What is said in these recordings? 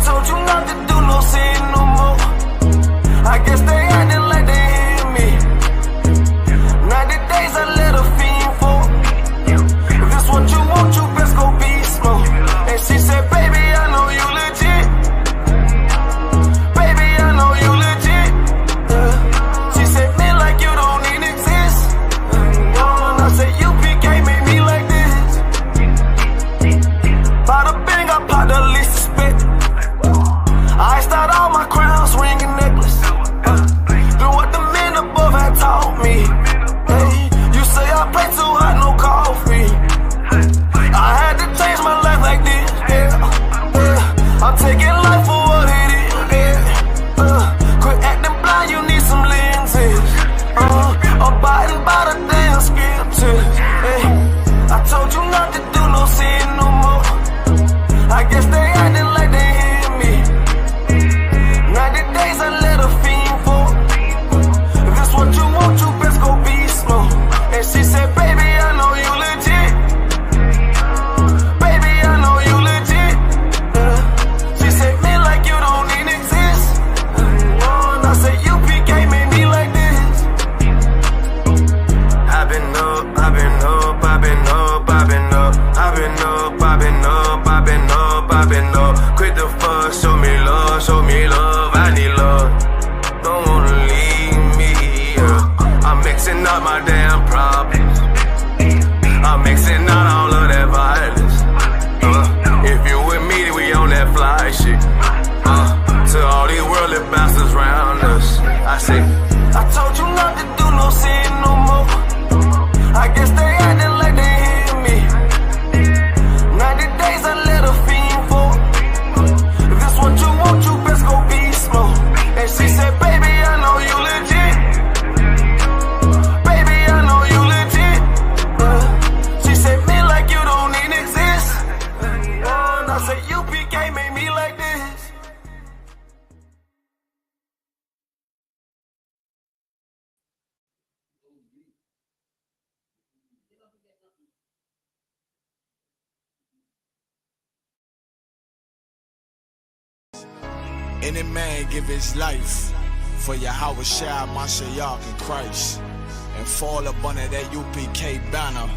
told you not to do no sin no more. I guess they acting like they hear me. 90 days I let a fiend for. If this what you want, you best go beast mode. And she said, baby, I know you legit. Baby, I know you legit. She said, man, like you don't need exist. And I said, UPK made me like this. Bada bing, I pop the least suspect. I start all my crowns, ring and necklace. Do what the men above had taught me. Hey, you say I play too hot, no coffee. I had to change my life like this. Yeah. I'm taking life for what it is. Yeah. Quit acting blind, you need some lenses. Abiding by the damn scriptures. Hey, I told you not to do no sin no more. I guess they acting like they hear me. 90 days I let a fiend for. If this what you want, you best go beast mode. And she said, baby, I know you legit. Baby, I know you legit. She said, man, like you don't need exist. And I said, UPK made me like this. I've been up, I've been up, I've been up, I've been up. I've been up, I've been up, I've been up, I've been up. Quit the fuss, show me love, show me love. I need love, don't wanna leave me. I'm mixing up my damn problems. I'm mixing out all of that violence. If you with me, then we on that fly shit. To all these worldly bastards around us, I say, I told you not to do no sin no more. I guess they acting like they hear me. 90 days I let a fiend for. If this what you want, you best go beast mode. And she said, baby, I know you legit. Baby, I know you legit. She said, man, like you don't need exist. And I said, UPK made me like this. Any man give his life for Yahweh Shai, Mashiach, and Christ, and fall up under that UPK banner.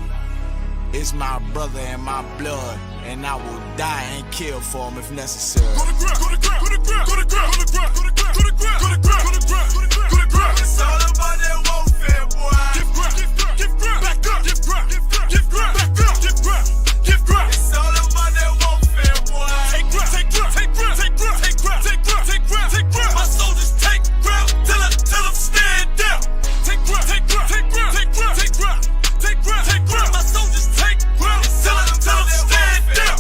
It's my brother and my blood, and I will die and kill for him if necessary. Go to ground, go to ground, go to ground, go to ground, go to ground, go to ground, go to ground, go to ground, go to ground, go to ground. It's all about that warfare, boy. Give ground, give ground, back up, give ground, give ground, back up, give ground, give ground. It's all about that warfare, boy. Take ground, take ground, take ground, take ground, take ground, take ground, take ground, take ground. My soldiers take ground till them stand down. Take ground, take ground, take ground, take ground, take ground, take ground, take ground. My soldiers take ground till them stand down.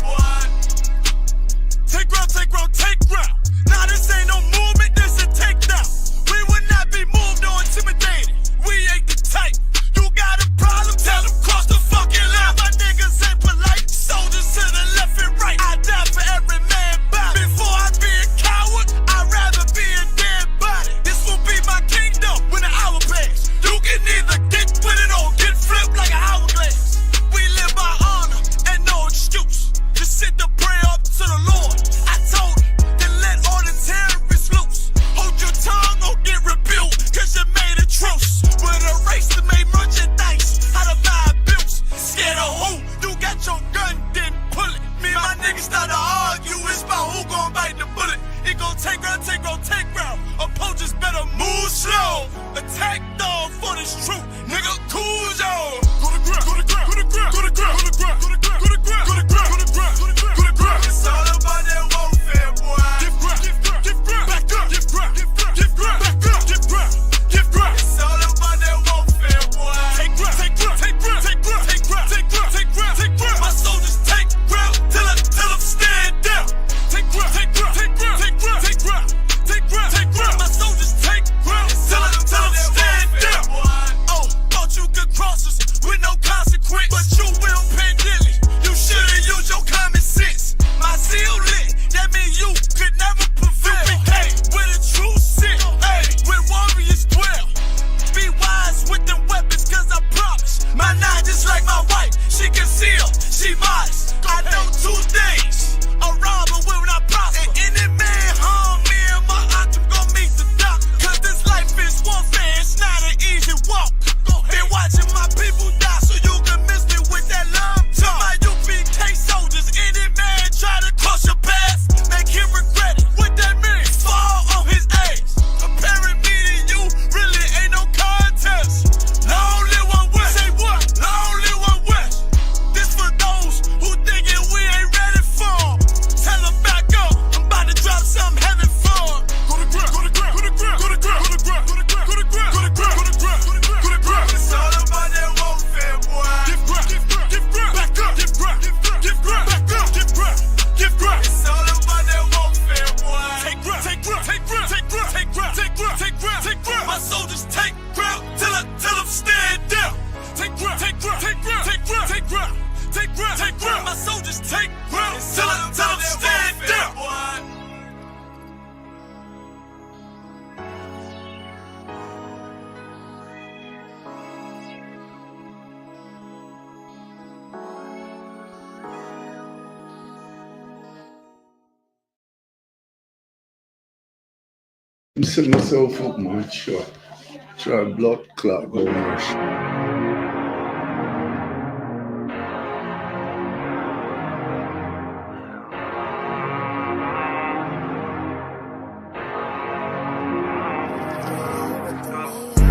Take ground, take ground, take ground. Nah, this ain't no movement, this a takedown. We would not be moved or intimidated. We ain't the type. You got a problem, tell them cross the fucking line. My niggas ain't polite. Soldiers to the left and right. I die for every man body. Before I be a coward, I'd rather be a dead body. This will be my kingdom when the hour pass. You can either get with it or get flipped like an hourglass. We live by honor and no excuse. Just sit to pray up to the Lord. I told him, then let all the terrorists loose. Hold your tongue or get rebuked, cause you made a truce. With a race that made merchandise out of my abuse. Scared of who? You got your gun, then pull it. Me and my niggas start to argue, it's about who gon' bite the bullet. It gon' take round, take round, take round. Opponents better move slow. Attack dog for this truth, nigga, cool yo. Go to ground, go to ground, go to ground, go to ground, go to ground, go to ground, go to ground, go to ground, go to ground, go to ground, go to ground. It's all about that warfare, boy. Give ground, give ground, back up, give ground, give ground, back up, give ground, give ground. It's all about that warfare, boy. Take ground, take ground, take ground, take ground, take ground, take ground, take ground, take ground. My soldiers take ground till them stand down. Take ground, take ground, take ground, take ground, take ground, take ground, take ground. My soldiers take ground till them stand down. Oh. I'm setting myself up, man. Try blood clot going on.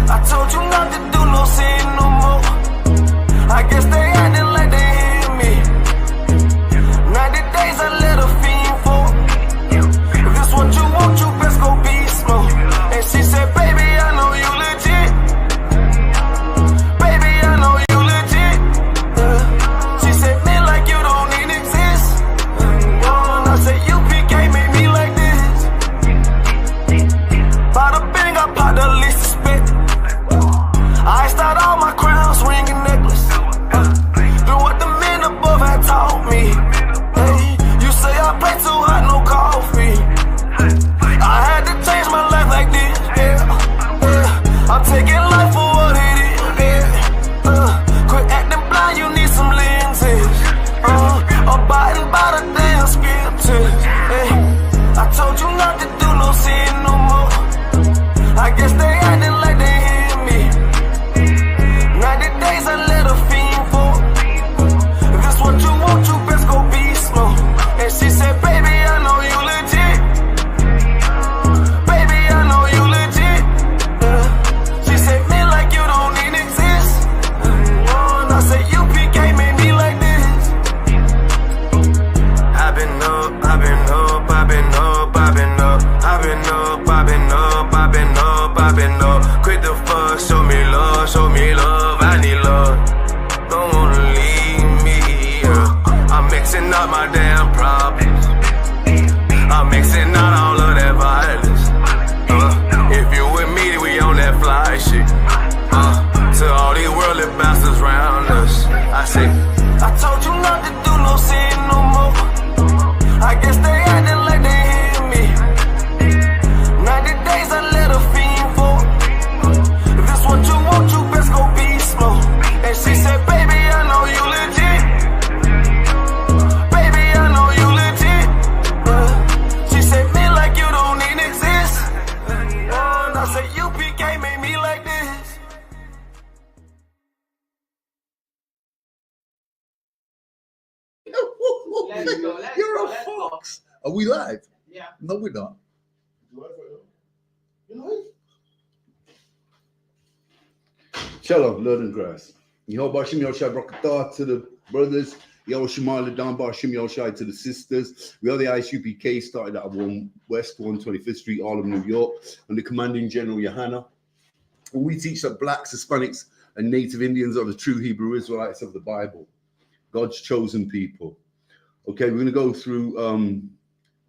I told you not to do no sin no more. I guess they acting like they hear me. 90 days I let a fiend for. If this what you want, you best go beast mode. And she said, baby, I know you legit. Baby, I know you legit. She said, me like you don't need exist. And I said, UPK made me like this. Bada bing, I popped the least suspect. I start all my crowns, ring and necklace. Do what the men above had taught me. Hey, you say I play too hot, no coffee. I had to change my life like this, yeah. I'm taking life for what it is, yeah. Quit acting blind, you need some lenses. Abiding by the damn scriptures, hey. I told you not to do no sin no more. I guess they acting like they hear me. 90 days I let a fiend for. If this what you want, you best go beast mode. And she said, baby, I know you legit. Baby, I know you legit. She said, me like you don't need exist. And I said, UPK made me like this. I've been up, I've been up, I've been up, I've been up, I've been up, I've been up, I've been up, I've been up. Quit the fuck, show me love, I need love. Don't wanna leave me, yeah. I'm mixing up my damn problems. I'm mixing out all of that violence. If you with me, we on that fly shit. To all these worldly bastards round us, I say, I told you not to do no sin no more. I guess they acting like they hear me. 90 days I let a fiend for. If this what you want, you best go beast mode. And she said, baby, I know you legit. Baby, I know you legit. She said, me like you don't need exist. And I said, UPK made me like this. You're a fox. Are we live? Yeah. No, we're not. Shalom, Lord and grace. Yehovah Shem Yoshai Brakatah to the brothers. Yehoshua Ladan Bashim Yoshai to the sisters. We are the ISUPK, started at 1 West 125th Street, Harlem, New York, under Commanding General Yohana. And we teach that blacks, Hispanics, and Native Indians are the true Hebrew Israelites of the Bible, God's chosen people. Okay, we're going to go through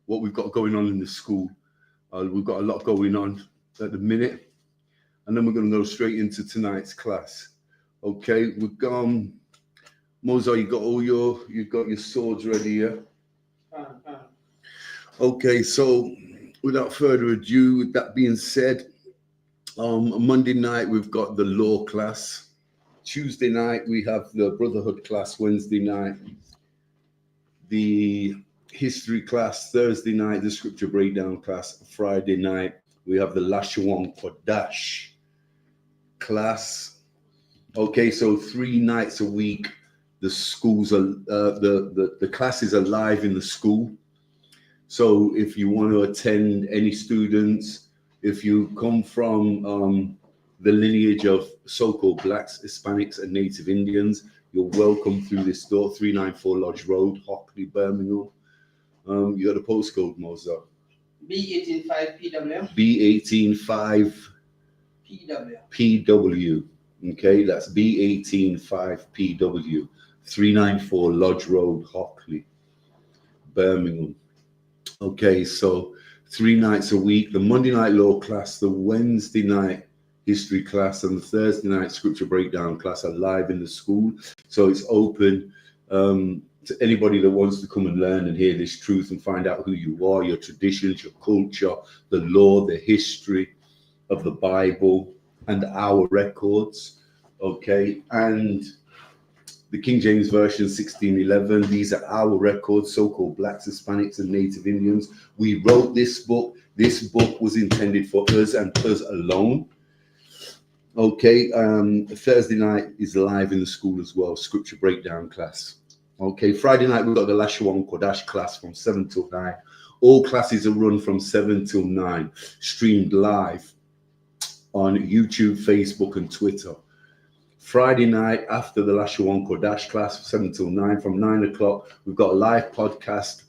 what we've got going on in the school. We've got a lot going on at the minute, and then we're going to go straight into tonight's class. Okay, we've gone. Mozart, you've got your swords ready, yeah? Okay, so without further ado, with that being said, Monday night we've got the law class. Tuesday night we have the brotherhood class. Wednesday night the history class. Thursday night the scripture breakdown class. Friday night we have the Lashawan Kodash class. Okay, so 3 nights a week the schools are the classes are live in the school. So if you want to attend, any students, if you come from the lineage of so-called blacks, Hispanics, and Native Indians, you're welcome through this door, 394 Lodge Road, Hockley, Birmingham. You got a postcode, Mozart? B185 PW. B185 PW. Okay, that's B185 PW, 394 Lodge Road, Hockley, Birmingham. Okay, so 3 nights a week, the Monday night law class, the Wednesday night history class, and the Thursday night scripture breakdown class are live in the school. So it's open to anybody that wants to come and learn and hear this truth and find out who you are, your traditions, your culture, the law, the history of the Bible, and our records. Okay, and the King James Version 1611, these are our records, so-called blacks, Hispanics, and Native Indians. We wrote this book This book was intended for us and us alone. Okay, Thursday night is live in the school as well, scripture breakdown class. Okay, Friday night we've got the Lashawan Kodash class from 7 till 9. All classes are run from 7 till 9, streamed live on YouTube, Facebook, and Twitter. Friday night after the Lashawan Kodash class, 7 till 9, from 9 o'clock, we've got a live podcast,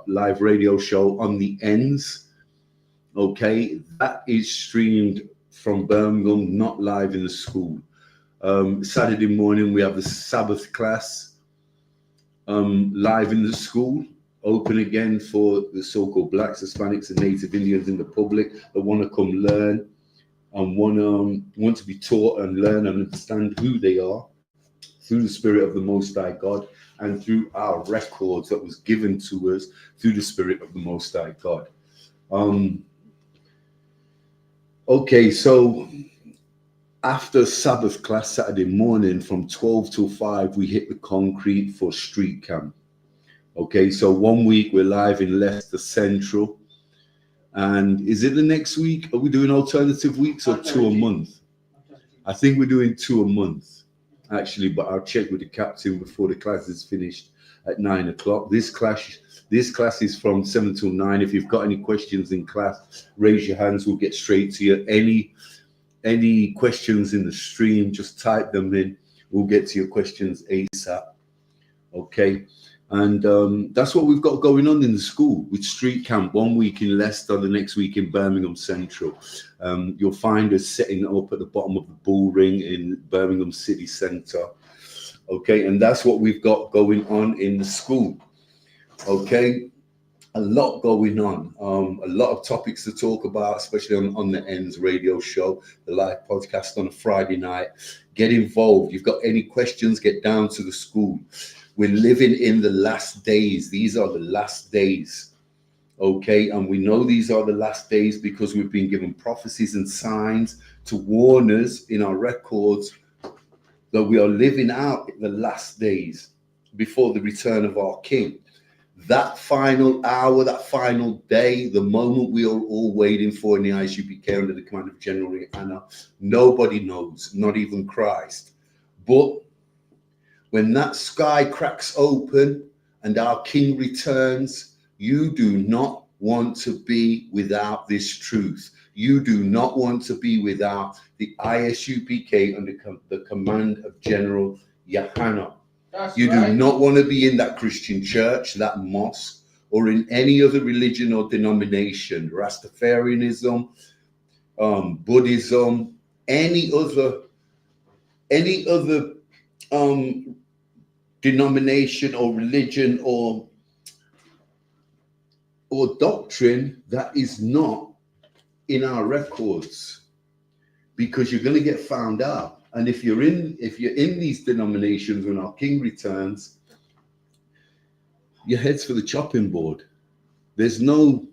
live radio show on the ends. Okay, that is streamed from Birmingham, not live in the school. Saturday morning, we have the Sabbath class live in the school, open again for the so-called Blacks, Hispanics, and Native Indians in the public that want to come learn and want to be taught and learn and understand who they are through the Spirit of the Most High God and through our records that was given to us through the Spirit of the Most High God. Okay, so after Sabbath class Saturday morning from 12 till 5, we hit the concrete for street camp. Okay, so 1 week we're live in Leicester Central. And is it the next week? Are we doing alternative weeks or 2 a month? I think we're doing 2 a month, actually, but I'll check with the captain before the class is finished at 9 o'clock. This class is from 7 till 9. If you've got any questions in class, raise your hands. We'll get straight to you. Any questions in the stream, just type them in. We'll get to your questions ASAP. Okay. And that's what we've got going on in the school with street camp. 1 week in Leicester, the next week in Birmingham Central. You'll find us setting up at the bottom of the bull ring in Birmingham City Centre. Okay, and that's what we've got going on in the school. Okay, a lot going on. A lot of topics to talk about, especially on the Ends radio show, the live podcast on a Friday night. Get involved. You've got any questions, get down to the school. We're living in the last days. These are the last days. Okay, and we know these are the last days because we've been given prophecies and signs to warn us in our records that we are living out the last days before the return of our King. That final hour, that final day, the moment we are all waiting for in the ISUPK under the command of General Anna, nobody knows, not even Christ. But when that sky cracks open and our King returns, you do not want to be without this truth. You do not want to be without the ISUPK under the command of General Yahanna. You do not want to be in that Christian church, that mosque, or in any other religion or denomination, Rastafarianism, Buddhism, any other denomination or religion or doctrine that is not in our records, because you're going to get found out. And if you're in these denominations when our King returns, your head's for the chopping board. There's no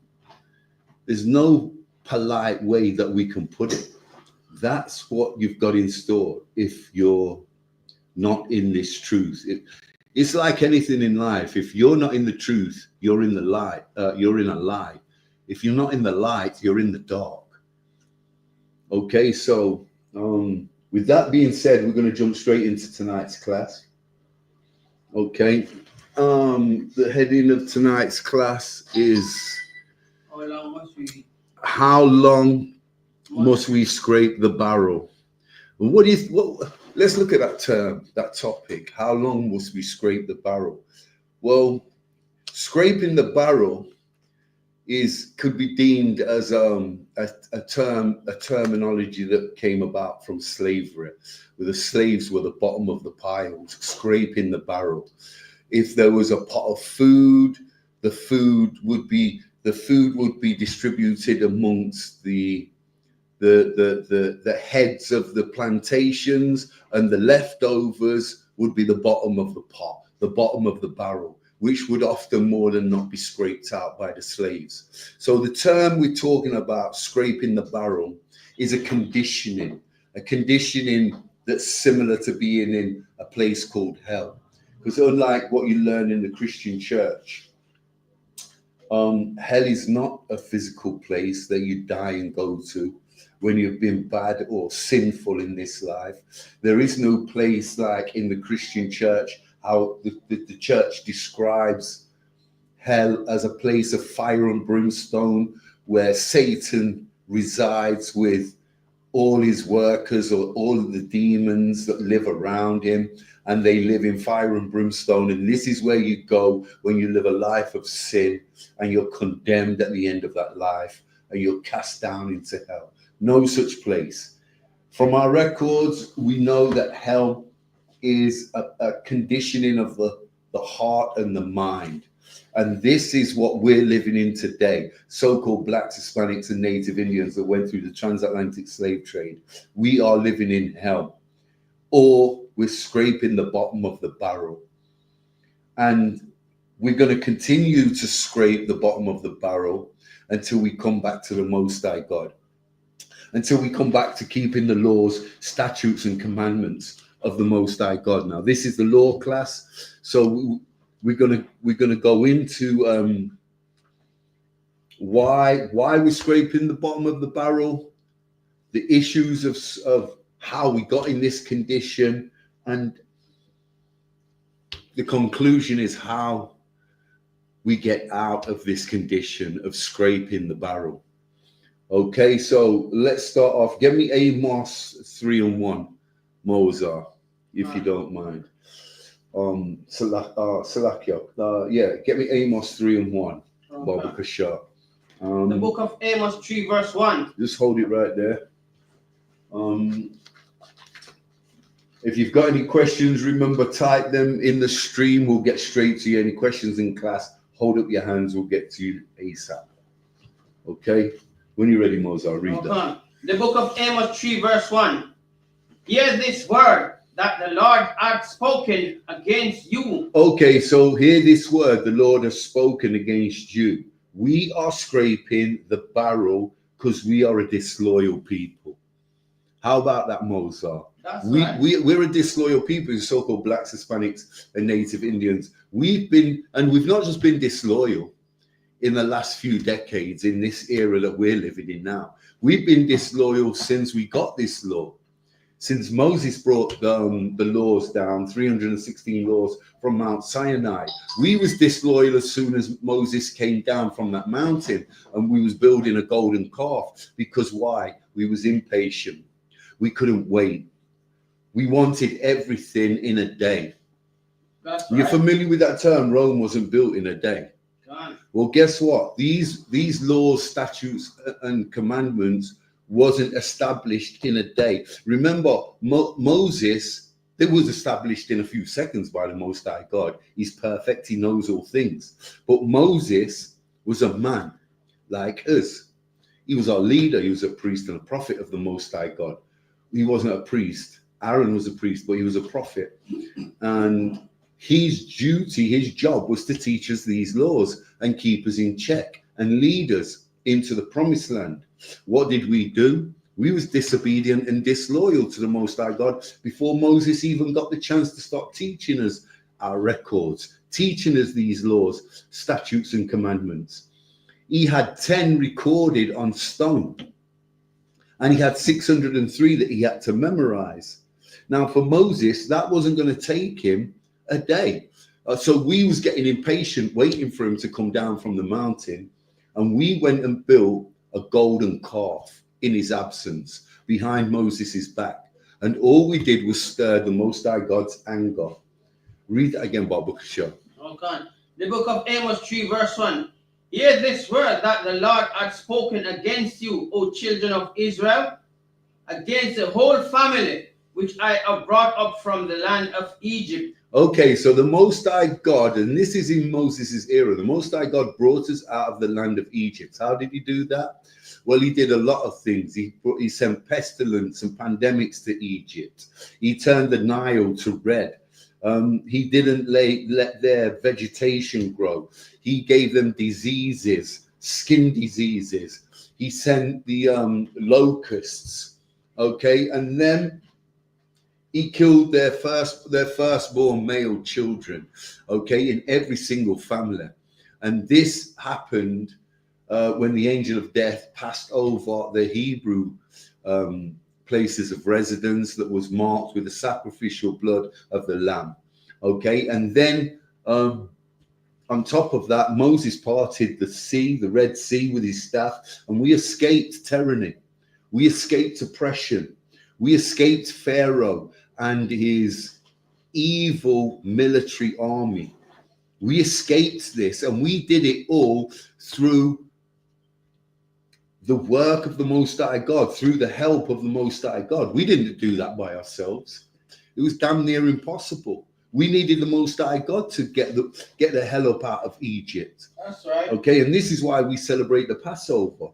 polite way that we can put it. That's what you've got in store if you're not in this truth. It's like anything in life. If you're not in the truth, you're in the light. You're in a lie. If you're not in the light, you're in the dark. Okay, so with that being said, we're going to jump straight into tonight's class. Okay, the heading of tonight's class is how long must we scrape the barrel? Let's look at that term, that topic. How long must we scrape the barrel? Well, scraping the barrel could be deemed as a terminology that came about from slavery, where the slaves were the bottom of the piles, scraping the barrel. If there was a pot of food, the food would be distributed amongst the heads of the plantations, and the leftovers would be the bottom of the pot, the bottom of the barrel, which would often more than not be scraped out by the slaves. So the term we're talking about, scraping the barrel, is a conditioning that's similar to being in a place called hell. Because unlike what you learn in the Christian church, Hell is not a physical place that you die and go to when you've been bad or sinful in this life. There is no place like in the Christian church, how the church describes hell as a place of fire and brimstone where Satan resides with all his workers or all of the demons that live around him, and they live in fire and brimstone. And this is where you go when you live a life of sin and you're condemned at the end of that life and you're cast down into hell. No such place. From our records, we know that hell is a conditioning of the heart and the mind. And this is what we're living in today. So-called blacks, Hispanics, and Native Indians that went through the transatlantic slave trade. We are living in hell, or we're scraping the bottom of the barrel. And we're going to continue to scrape the bottom of the barrel until we come back to the Most High God. Until we come back to keeping the laws, statutes, and commandments of the Most High God. Now, this is the law class. So we're gonna go into why we're scraping the bottom of the barrel, the issues of how we got in this condition, and the conclusion is how we get out of this condition of scraping the barrel. Okay, so let's start off. Get me Amos 3:1, Mozart, if you don't mind. Salakia. Yeah, get me Amos 3:1, Baba Kasha. The book of Amos 3 verse 1. Just hold it right there. If you've got any questions, remember, type them in the stream. We'll get straight to you. Any questions in class, hold up your hands. We'll get to you ASAP. Okay? When you're ready, Mozart, read that. The book of Amos 3 verse 1. Hear this word that the Lord hath spoken against you. Okay, so hear this word the Lord has spoken against you. We are scraping the barrel because we are a disloyal people. How about that, Mozart? We're a disloyal people, so-called blacks, Hispanics, and Native Indians. We've not just been disloyal in the last few decades in this era that we're living in now. We've been disloyal since we got this law. Since Moses brought the laws down, 316 laws from Mount Sinai. We was disloyal as soon as Moses came down from that mountain and we was building a golden calf. Because why? We was impatient. We couldn't wait. We wanted everything in a day. That's You're right. familiar with that term? Rome wasn't built in a day. Well, guess what? These laws, statutes, and commandments wasn't established in a day. Remember, Moses, it was established in a few seconds by the Most High God. He's perfect. He knows all things. But Moses was a man like us. He was our leader. He was a priest and a prophet of the Most High God. He wasn't a priest. Aaron was a priest, but he was a prophet. And his duty, his job was to teach us these laws and keep us in check and lead us into the promised land. What did we do? We was disobedient and disloyal to the Most High God before Moses even got the chance to start teaching us our records, teaching us these laws, statutes, and commandments. He had 10 recorded on stone, and he had 603 that he had to memorize. Now, for Moses, that wasn't going to take him a day. So we was getting impatient, waiting for him to come down from the mountain, and we went and built a golden calf in his absence behind Moses's back. And all we did was stir the Most High God's anger. Read that again, Baba Kasha. Okay. The book of Amos 3 verse 1. Hear this word that the Lord hath spoken against you, O children of Israel, against the whole family which I have brought up from the land of Egypt. Okay, so the Most High God, and this is in Moses' era, the Most High God brought us out of the land of Egypt. How did he do that? Well, he did a lot of things. He sent pestilence and pandemics to Egypt. He turned the Nile to red. He didn't let their vegetation grow. He gave them diseases, skin diseases. He sent the locusts, okay, and then he killed their firstborn male children, okay, in every single family. And this happened when the angel of death passed over the Hebrew places of residence that was marked with the sacrificial blood of the lamb. Okay, and then on top of that, Moses parted the sea, the Red Sea, with his staff, and we escaped tyranny. We escaped oppression. We escaped Pharaoh and his evil military army. We escaped this, and we did it all through the work of the Most High God, through the help of the Most High God. We didn't do that by ourselves. It was damn near impossible. We needed the Most High God to get the hell up out of Egypt. That's right. Okay, and this is why we celebrate the Passover.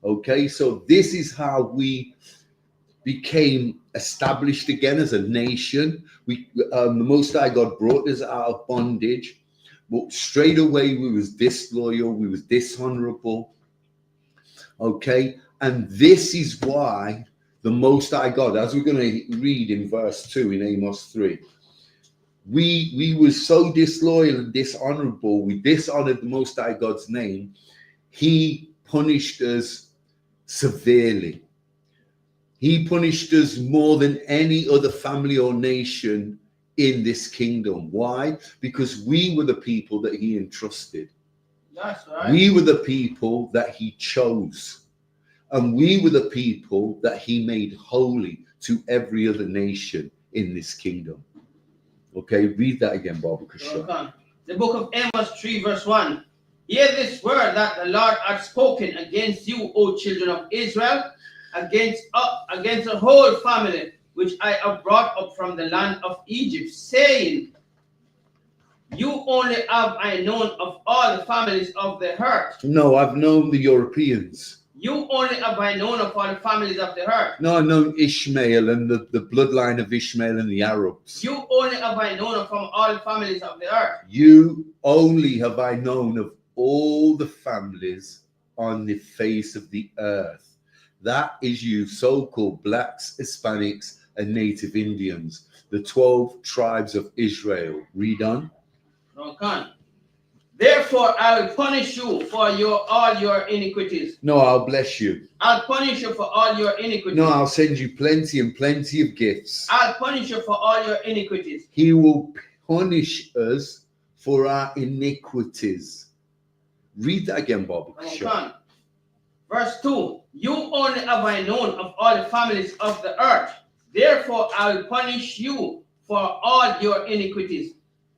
Okay, so this is how we became established again as a nation. The Most High God brought us out of bondage, but straight away we was disloyal, we was dishonorable. Okay, and this is why the Most High God, as we're going to read in verse 2 in Amos 3, we were so disloyal and dishonorable, we dishonored the Most High God's name. He punished us severely. He punished us more than any other family or nation in this kingdom. Why? Because we were the people that he entrusted. That's right. We were the people that he chose. And we were the people that he made holy to every other nation in this kingdom. Okay, read that again, Baba Kasha. The book of Amos 3 verse 1. Hear this word that the Lord hath spoken against you, O children of Israel, against the whole family which I have brought up from the land of Egypt, saying, you only have I known of all the families of the earth. No, I've known the Europeans. You only have I known of all the families of the earth. No, I've known Ishmael and the bloodline of Ishmael and the Arabs. You only have I known of from all the families of the earth. You only have I known of all the families on the face of the earth. That is you so-called blacks, Hispanics, and Native Indians, the 12 tribes of Israel. Read on. Okay. Therefore, I will punish you for all your iniquities. No, I'll bless you. I'll punish you for all your iniquities. No, I'll send you plenty and plenty of gifts. I'll punish you for all your iniquities. He will punish us for our iniquities. Read that again, Bob. Okay. Verse 2. You only have I known of all the families of the earth. Therefore, I will punish you for all your iniquities.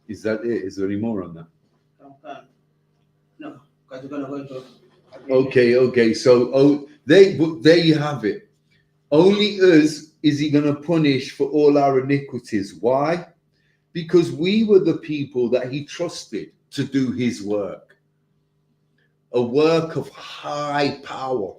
Is that it? Is there any more on that? Okay. No, because we're gonna go into. Okay. So, there you have it. Only us is he going to punish for all our iniquities. Why? Because we were the people that he trusted to do his work. A work of high power,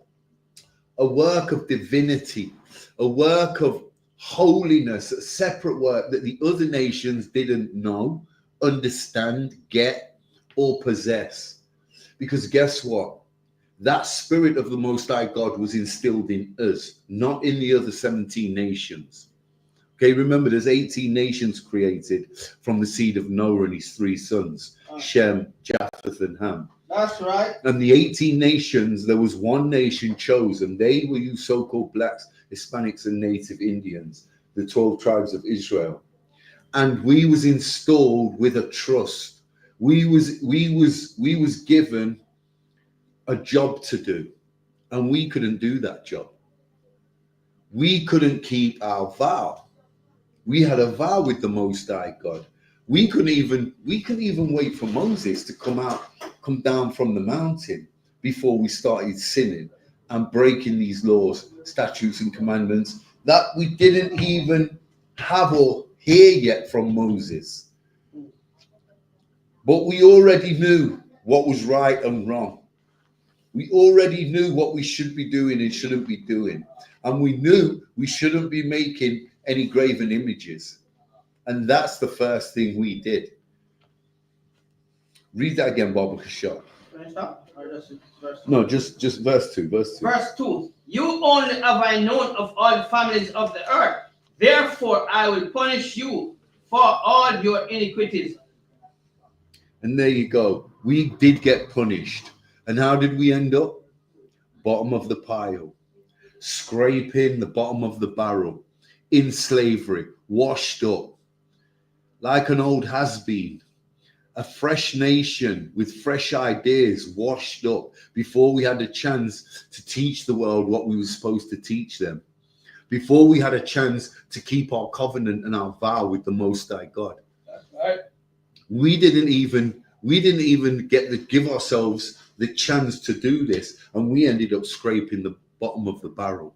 a work of divinity, a work of holiness, a separate work that the other nations didn't know, understand, get, or possess. Because guess what? That spirit of the Most High God was instilled in us, not in the other 17 nations. Okay, remember there's 18 nations created from the seed of Noah and his 3 sons, Shem, Japheth, and Ham. That's right. And the 18 nations, there was one nation chosen. They were you so-called blacks, Hispanics, and Native Indians, the 12 tribes of Israel. And we was installed with a trust. We was given a job to do, and we couldn't do that job. We couldn't keep our vow. We had a vow with the Most High God. We couldn't even wait for Moses to come down from the mountain before we started sinning and breaking these laws, statutes, and commandments that we didn't even have or hear yet from Moses. But we already knew what was right and wrong. We already knew what we should be doing and shouldn't be doing. And we knew we shouldn't be making any graven images. And that's the first thing we did. Read that again, Baba Kishar. No, just verse 2. Verse 2. You only have I known of all the families of the earth. Therefore, I will punish you for all your iniquities. And there you go. We did get punished. And how did we end up? Bottom of the pile. Scraping the bottom of the barrel. In slavery. Washed up. Like an old has-been. A fresh nation with fresh ideas washed up before we had a chance to teach the world what we were supposed to teach them. Before we had a chance to keep our covenant and our vow with the Most High God. That's right. We didn't even give ourselves the chance to do this, and we ended up scraping the bottom of the barrel.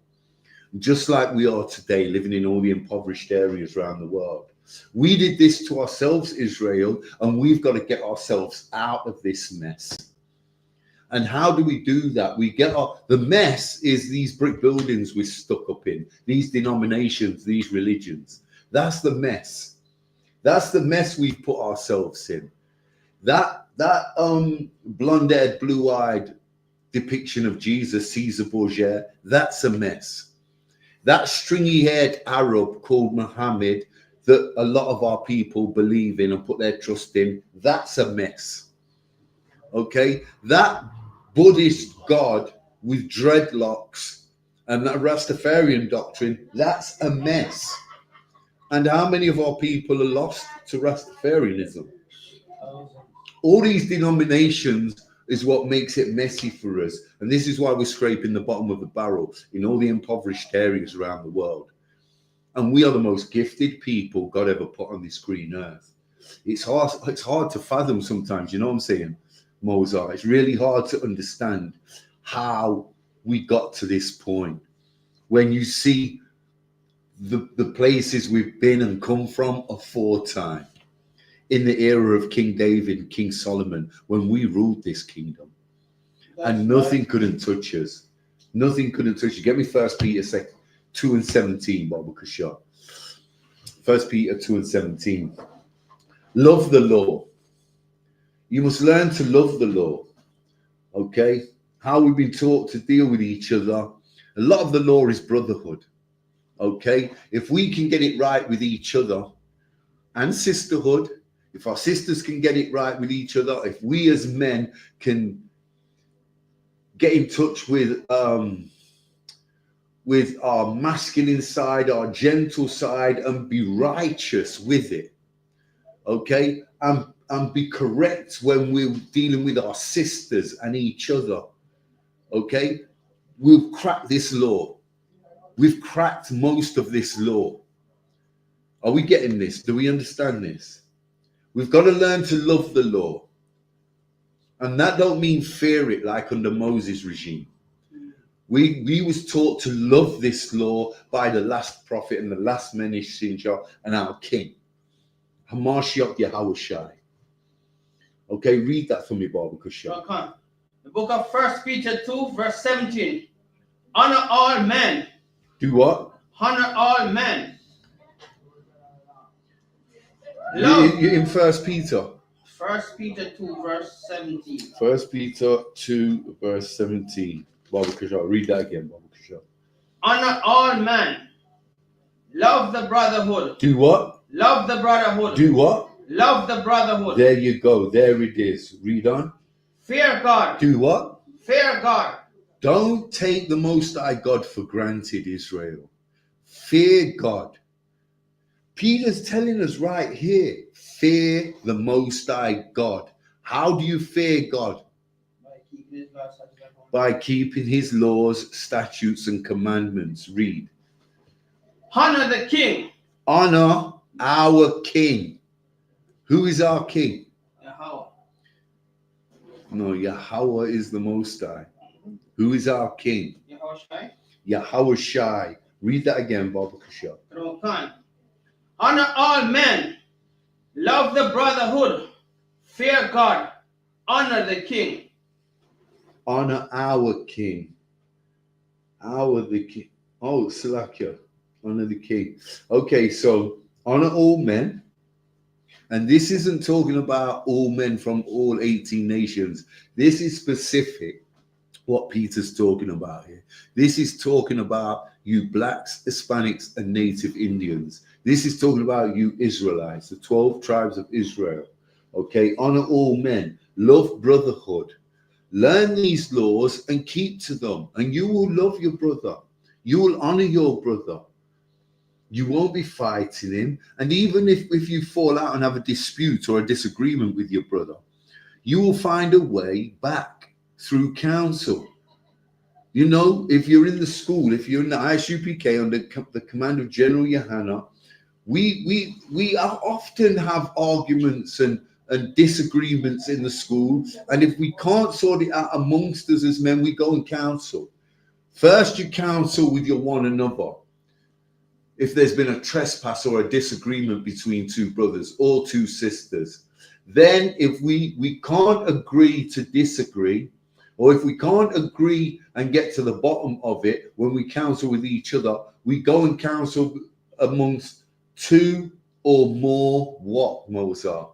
Just like we are today, living in all the impoverished areas around the world. We did this to ourselves, Israel, and we've got to get ourselves out of this mess. And how do we do that? The mess is these brick buildings we're stuck up in, these denominations, these religions. That's the mess. That's the mess we've put ourselves in. That blonde-haired, blue-eyed depiction of Jesus, Caesar Borgia, that's a mess. That stringy-haired Arab called Muhammad that a lot of our people believe in and put their trust in, that's a mess. Okay? That Buddhist God with dreadlocks and that Rastafarian doctrine, that's a mess. And how many of our people are lost to Rastafarianism? All these denominations is what makes it messy for us. And this is why we're scraping the bottom of the barrel in all the impoverished areas around the world. And we are the most gifted people God ever put on this green earth. It's hard to fathom sometimes, you know what I'm saying, Mozart? It's really hard to understand how we got to this point. When you see the places we've been and come from aforetime, in the era of King David and King Solomon, when we ruled this kingdom. And nothing couldn't touch us. Nothing couldn't touch you. Get me 1 Peter 2:17, Baba Kasha. 1 Peter 2:17. Love the law. You must learn to love the law. Okay? How we've been taught to deal with each other. A lot of the law is brotherhood. Okay? If we can get it right with each other and sisterhood, if our sisters can get it right with each other, if we as men can get in touch with our masculine side, our gentle side, and be righteous with it, okay? And be correct when we're dealing with our sisters and each other, okay? We'll crack this law. We've cracked most of this law. Are we getting this? Do we understand this? We've got to learn to love the law. And that don't mean fear it like under Moses' regime. We was taught to love this law by the last prophet and the last messenger and our king, Hamashiach Yahushai. Okay, read that for me, Baba Kusha. Okay. The book of 1 Peter 2, verse 17. Honor all men. Do what? Honor all men. You're in 1 Peter. 1 Peter 2, verse 17. 1 Peter 2, verse 17. Baba Kusha, read that again, Baba Kusha. Honor all men. Love the brotherhood. Do what? Love the brotherhood. Do what? Love the brotherhood. There you go. There it is. Read on. Fear God. Do what? Fear God. Don't take the Most High God for granted, Israel. Fear God. Peter's telling us right here, fear the Most High God. How do you fear God? By keeping his laws, statutes, and commandments. Read. Honor the king. Honor our king. Who is our king? Yahweh. No, Yahweh is the Most High. Who is our king? Yahushai. Yahushai. Read that again, Baba Kusha. Honor all men. Love the brotherhood. Fear God. Honor the king. Honor our king. The king. Oh, Salakia. Honor the king. Okay, so honor all men. And this isn't talking about all men from all 18 nations. This is specific what Peter's talking about here. This is talking about you blacks, Hispanics, and native Indians. This is talking about you Israelites, the 12 tribes of Israel. Okay, honor all men, love brotherhood. Learn these laws and keep to them, and you will love your brother. You will honor your brother. You won't be fighting him. And even if you fall out and have a dispute or a disagreement with your brother, you will find a way back through counsel. You know, if you're in the school, if you're in the ISUPK under the command of General Yohanna, we often have arguments and disagreements in the school. And if we can't sort it out amongst us as men, we go and counsel. First, you counsel with your one another. If there's been a trespass or a disagreement between two brothers or two sisters, then if we can't agree to disagree, or if we can't agree and get to the bottom of it when we counsel with each other, we go and counsel amongst two or more what, Mozart?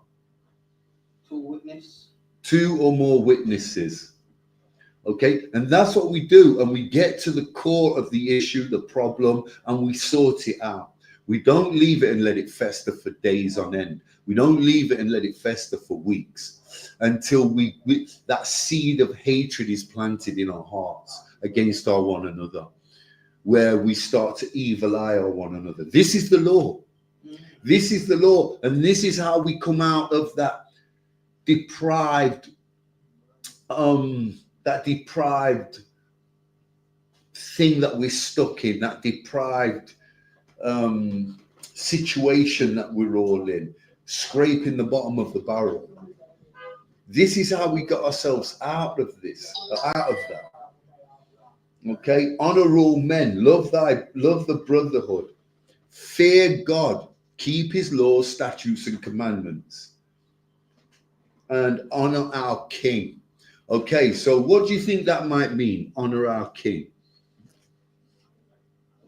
Two or more witnesses. Okay, and that's what we do, and we get to the core of the issue, the problem, and we sort it out. We don't leave it and let it fester for days on end. We don't leave it and let it fester for weeks until that seed of hatred is planted in our hearts against our one another, where we start to evil eye our one another. This is the law. This is the law, and this is how we come out of that deprived thing that we're stuck in, that deprived situation that we're all in, scraping the bottom of the barrel. This is how we got ourselves out of this, out of that. Okay, honor all men, love the brotherhood, fear God, keep his laws, statutes, and commandments, and honor our king. Okay, so what do you think that might mean? Honor our king.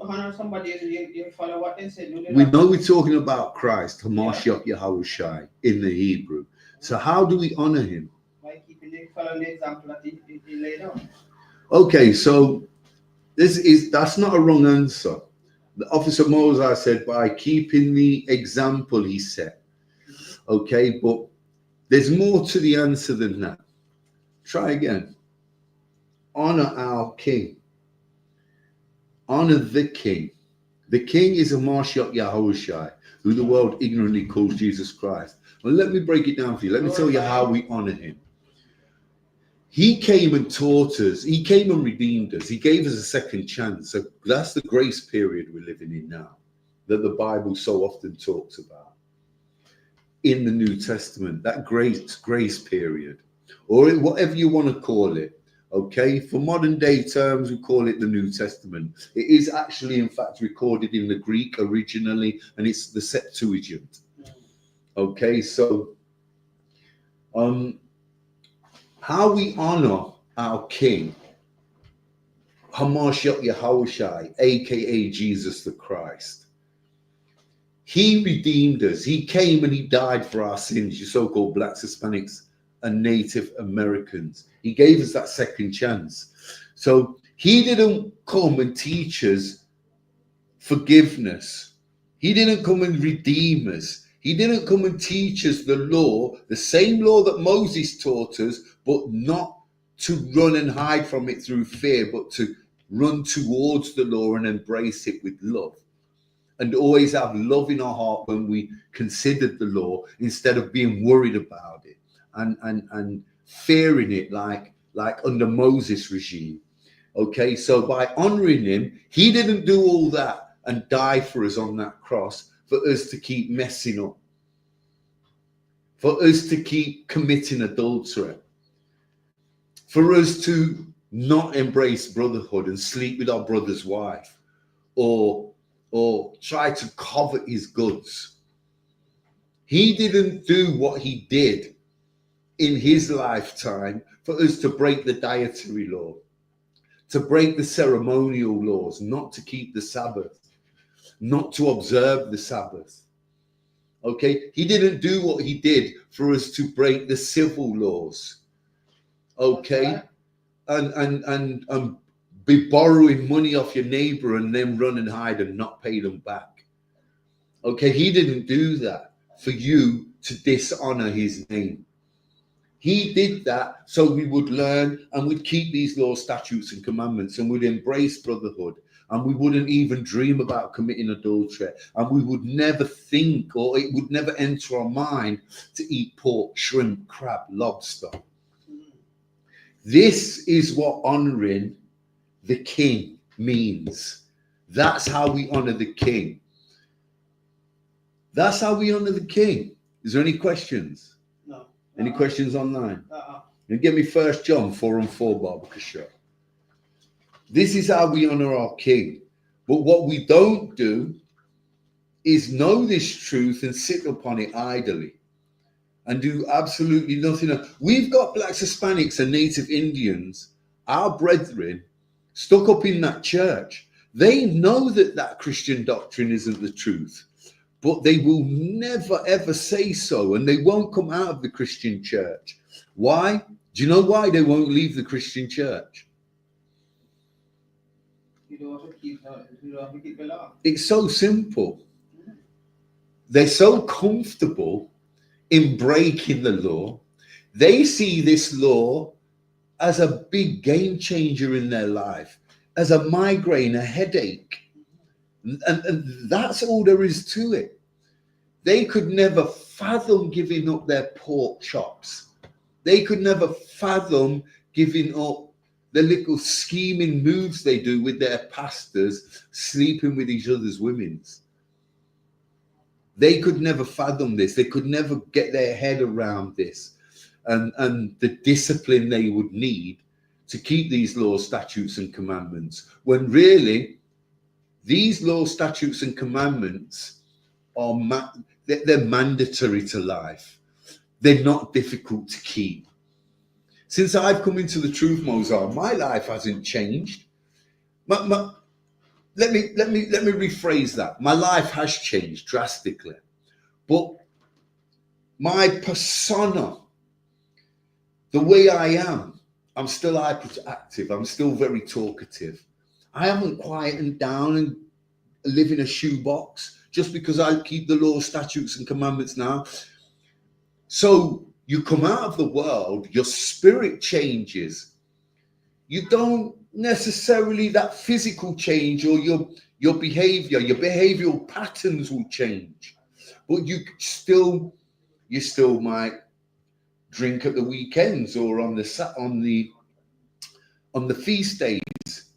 Honor somebody, you follow what they said. We know we're talking about Christ, Hamashiach Yahushai in the Hebrew. So how do we honor him? By following the example that he laid out. Okay, so that's not a wrong answer. The officer Moses said by keeping the example he set. Okay, but there's more to the answer than that. Try again. Honor our king. Honor the king. The king is Hamashiach Yahushai, who the world ignorantly calls Jesus Christ. Well, let me break it down for you. Let me tell you how we honor him. He came and taught us. He came and redeemed us. He gave us a second chance. So that's the grace period we're living in now, that the Bible so often talks about in the New Testament, that grace period, or whatever you want to call it. Okay, for modern day terms, we call it the New Testament. It is actually, in fact, recorded in the Greek originally, and it's the Septuagint. Okay, so how we honor our King, Hamashiach Yahushai, aka Jesus the Christ. He redeemed us. He came and he died for our sins, you so-called blacks, Hispanics, and Native Americans. He gave us that second chance. So he didn't come and teach us forgiveness. He didn't come and redeem us. He didn't come and teach us the law, the same law that Moses taught us, but not to run and hide from it through fear, but to run towards the law and embrace it with love. And always have love in our heart when we considered the law, instead of being worried about it and fearing it like under Moses' regime. Okay, so by honoring him, he didn't do all that and die for us on that cross for us to keep messing up, for us to keep committing adultery, for us to not embrace brotherhood and sleep with our brother's wife, or try to covet his goods. He didn't do what he did in his lifetime for us to break the dietary law, to break the ceremonial laws, not to keep the Sabbath, not to observe the Sabbath. Okay, he didn't do what he did for us to break the civil laws. Okay, and be borrowing money off your neighbor and then run and hide and not pay them back. Okay, he didn't do that for you to dishonor his name. He did that so we would learn and would keep these laws, statutes, and commandments, and would embrace brotherhood, and we wouldn't even dream about committing adultery, and we would never think, or it would never enter our mind to eat pork, shrimp, crab, lobster. This is what honoring the king means. That's how we honor the king. That's how we honor the king. Is there any questions? No. Any questions online? You give me 1 John 4:4, Barbara. This is how we honor our king. But what we don't do is know this truth and sit upon it idly and do absolutely nothing else. We've got blacks, Hispanics, and Native Indians, our brethren, stuck up in that church. They know that that Christian doctrine isn't the truth, but they will never ever say so, and they won't come out of the Christian church. Why? Do you know why they won't leave the Christian church? You don't want to keep the law. It's so simple. They're so comfortable in breaking the law. They see this law as a big game changer in their life, as a migraine, a headache. And that's all there is to it. They could never fathom giving up their pork chops. They could never fathom giving up the little scheming moves they do with their pastors, sleeping with each other's women's. They could never fathom this. They could never get their head around this and the discipline they would need to keep these laws, statutes, and commandments, when really these laws, statutes, and commandments are they're mandatory to life. They're not difficult to keep. Since I've come into the truth, Mozart, my life hasn't changed. Let me rephrase that. My life has changed drastically, but my persona, the way I am, I'm still hyperactive. I'm still very talkative. I haven't quietened down and live in a shoebox just because I keep the law, statutes, and commandments now. So you come out of the world, your spirit changes. You don't necessarily, that physical change or your behavior, your behavioral patterns will change, but you still might drink at the weekends or on the feast days.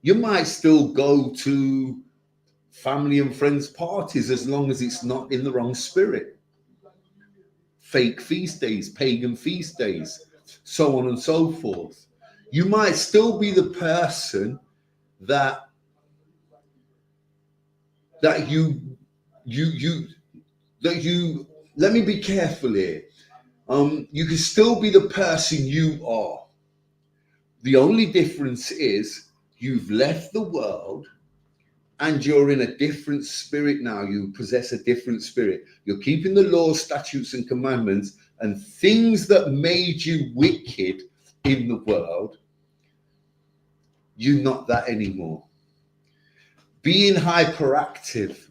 You might still go to family and friends parties as long as it's not in the wrong spirit. Fake feast days, pagan feast days, so on and so forth. You might still be the person that you let me be careful here. You can still be the person you are. The only difference is you've left the world and you're in a different spirit now. You possess a different spirit. You're keeping the laws, statutes, and commandments, and things that made you wicked in the world, you're not that anymore. Being hyperactive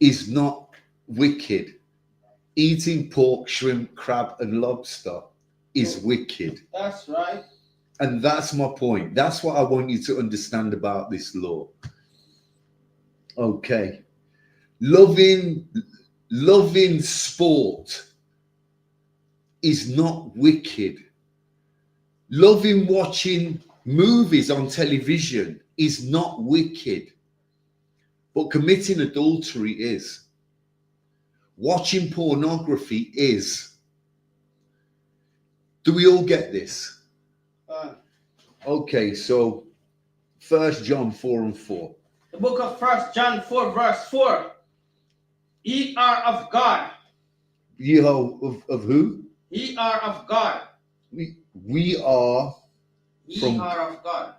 is not wicked. Eating pork, shrimp, crab, and lobster is wicked. That's right. And that's my point. That's what I want you to understand about this law. Okay. Loving sport is not wicked. Loving watching movies on television is not wicked. But committing adultery is. Watching pornography is. Do we all get this? Okay, so 1 John 4:4. The book of 1 John 4 verse 4. Ye are of God. Ye are of who? Ye are of God. We are Ye are of God.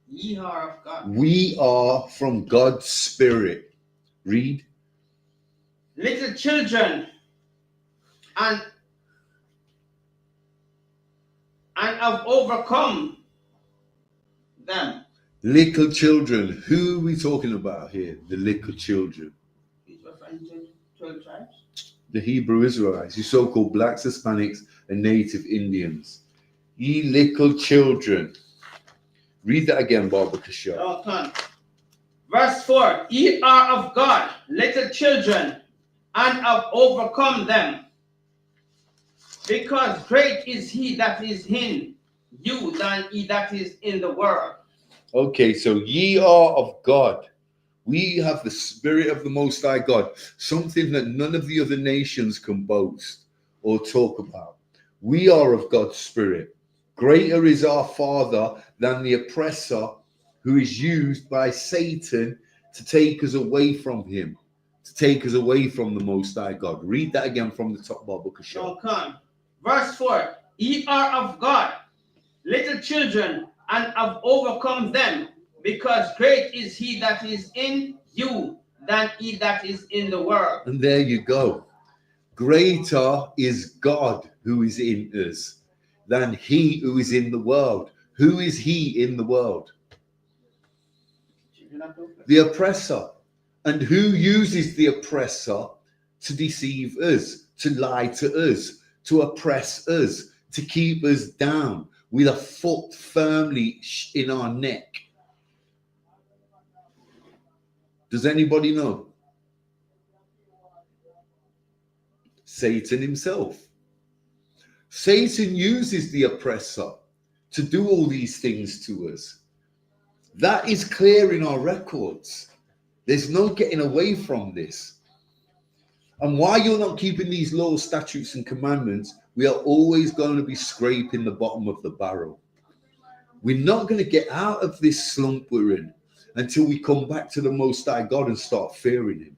Ye are of God. We are from God's Spirit. Read. Little children and have overcome them. Little children. Who are we talking about here? The little children. He's referring 12 tribes. The Hebrew Israelites, you so-called blacks, Hispanics, and native Indians. Ye little children. Read that again, Baba Kasha. Okay. Verse 4. Ye are of God, little children, and have overcome them. Because great is he that is in you than he that is in the world. Okay, so ye are of God. We have the Spirit of the Most High God, something that none of the other nations can boast or talk about. We are of God's Spirit. Greater is our Father than the oppressor who is used by Satan to take us away from him, to take us away from the Most High God. Read that again from the top bar, Book of Show. Okay. Verse 4. Ye are of God, little children, and have overcome them, because great is he that is in you than he that is in the world. And there you go. Greater is God who is in us than he who is in the world. Who is he in the world? The oppressor. And who uses the oppressor to deceive us, to lie to us, to oppress us, to keep us down with a foot firmly in our neck? Does anybody know? Satan himself. Satan uses the oppressor to do all these things to us. That is clear in our records. There's no getting away from this. And while you're not keeping these laws, statutes, and commandments, we are always going to be scraping the bottom of the barrel. We're not going to get out of this slump we're in until we come back to the Most High God and start fearing him.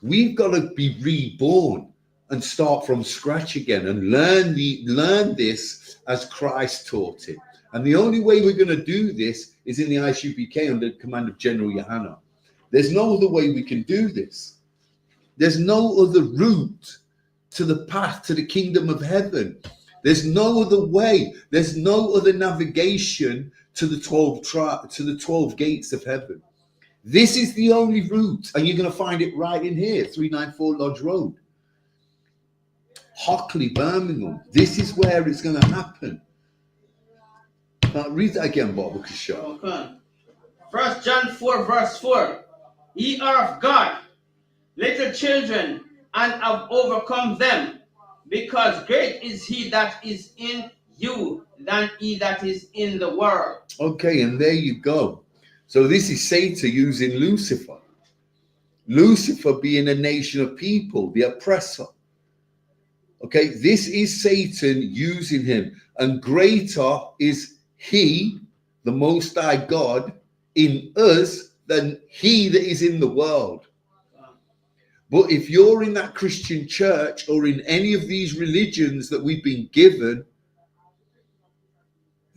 We've got to be reborn and start from scratch again and learn this as Christ taught it. And the only way we're going to do this is in the ISUPK under the command of General Yohana. There's no other way we can do this. There's no other route to the path to the kingdom of heaven. There's no other way. There's no other navigation to the 12 gates of heaven. This is the only route, and you're going to find it right in here, 394 Lodge Road, Hockley, Birmingham. This is where it's going to happen. Now, read that again, Baba Kasha. Okay. 1 John 4, verse 4. Ye are of God, little children, and have overcome them, because great is he that is in you than he that is in the world. Okay, and there you go. So this is Satan using Lucifer. Lucifer being a nation of people, the oppressor. Okay, this is Satan using him. And greater is he, the Most High God, in us than he that is in the world. But if you're in that Christian church or in any of these religions that we've been given,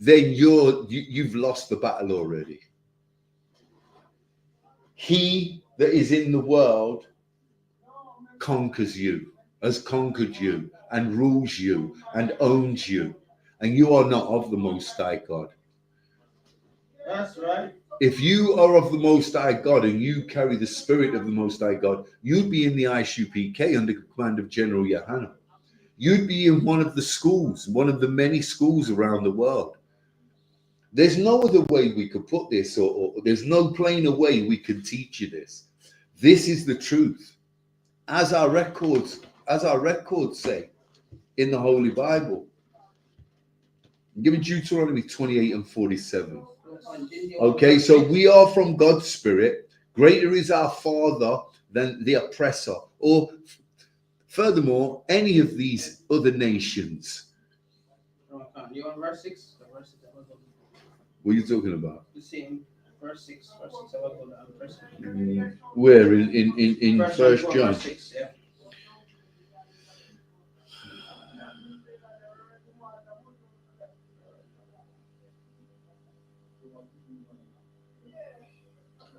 then you've lost the battle already. He that is in the world conquers you, has conquered you, and rules you, and owns you. And you are not of the Most High God. That's right. If you are of the Most High God and you carry the Spirit of the Most High God, you'd be in the ISUPK under the command of General Yohana. You'd be in one of the schools, one of the many schools around the world. There's no other way we could put this, or there's no plainer way we can teach you this. This is the truth. As our records say in the Holy Bible. Give me Deuteronomy 28 and 47. Okay, so we are from God's Spirit. Greater is our Father than the oppressor, or furthermore, any of these other nations. You on verse 6? What are you talking about? The same verse 6. Where in First John? Verse 6, yeah.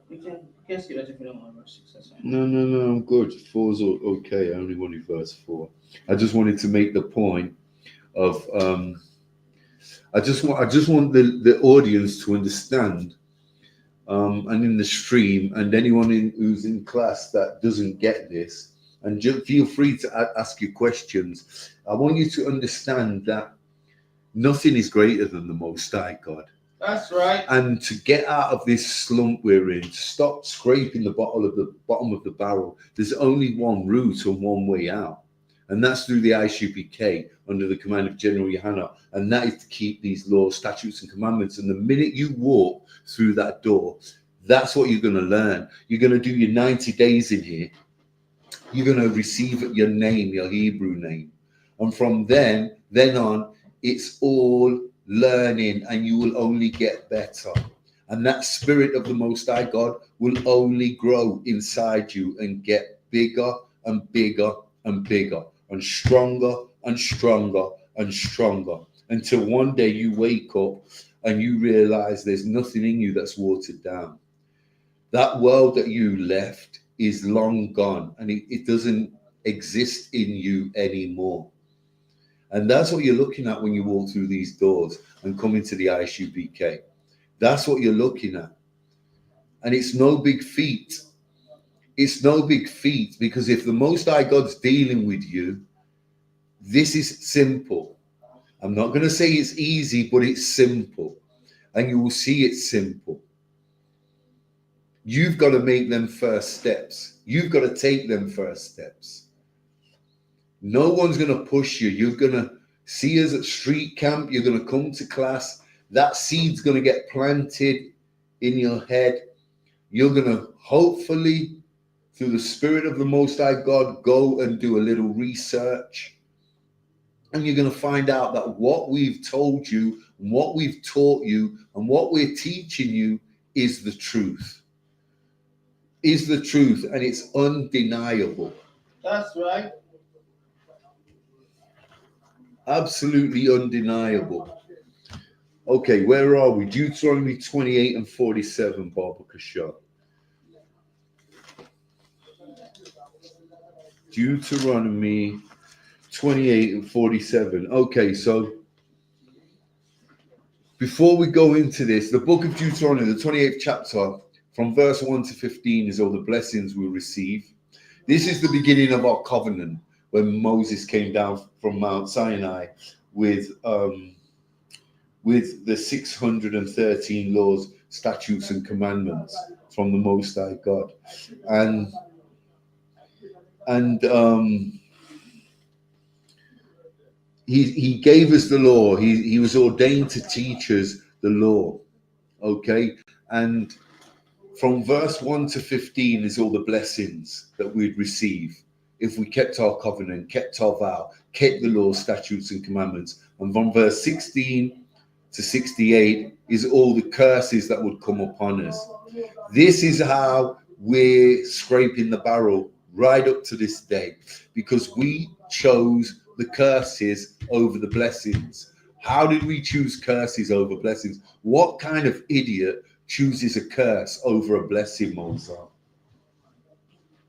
You can skip that if you don't want verse 6. That's fine. No, I'm good. 4's okay. I only wanted verse 4. I just wanted to make the point of I just want the audience to understand and in the stream, and anyone who's in class that doesn't get this, and just feel free to ask your questions. I want you to understand that nothing is greater than the Most High God. That's right. And to get out of this slump we're in, to stop scraping the bottom of the barrel, there's only one route and one way out. And that's through the ISUPK under the command of General Yohanna. And that is to keep these laws, statutes, and commandments. And the minute you walk through that door, that's what you're going to learn. You're going to do your 90 days in here. You're going to receive your name, your Hebrew name. And from then on, it's all learning, and you will only get better. And that spirit of the Most High God will only grow inside you and get bigger and bigger and bigger and stronger and stronger and stronger, until one day you wake up and you realize there's nothing in you that's watered down. That world that you left is long gone, and it doesn't exist in you anymore. And that's what you're looking at when you walk through these doors and come into the ISUPK. That's what you're looking at. And it's no big feat. It's no big feat, because if the Most High God's dealing with you, this is simple. I'm not going to say it's easy, but it's simple. And you will see it's simple. You've got to make them first steps. You've got to take them first steps. No one's going to push you. You're going to see us at street camp. You're going to come to class. That seed's going to get planted in your head. You're going to hopefully, through the Spirit of the Most High God, go and do a little research. And you're going to find out that what we've told you, and what we've taught you, and what we're teaching you is the truth. Is the truth, and it's undeniable. That's right. Absolutely undeniable. Okay, where are we? Deuteronomy 28 and 47, Baba Kasha. Deuteronomy 28 and 47. Okay, so before we go into this, the book of Deuteronomy, the 28th chapter, from verse 1 to 15 is all the blessings we receive. This is the beginning of our covenant, when Moses came down from Mount Sinai with the 613 laws, statutes, and commandments from the Most High God. And he gave us the law. He was ordained to teach us the law. Okay? And from verse 1 to 15 is all the blessings that we'd receive if we kept our covenant, kept our vow, kept the law, statutes, and commandments. And from verse 16 to 68 is all the curses that would come upon us. This is how we're scraping the barrel right up to this day, because we chose the curses over the blessings. How did we choose curses over blessings? What kind of idiot chooses a curse over a blessing, Mozart?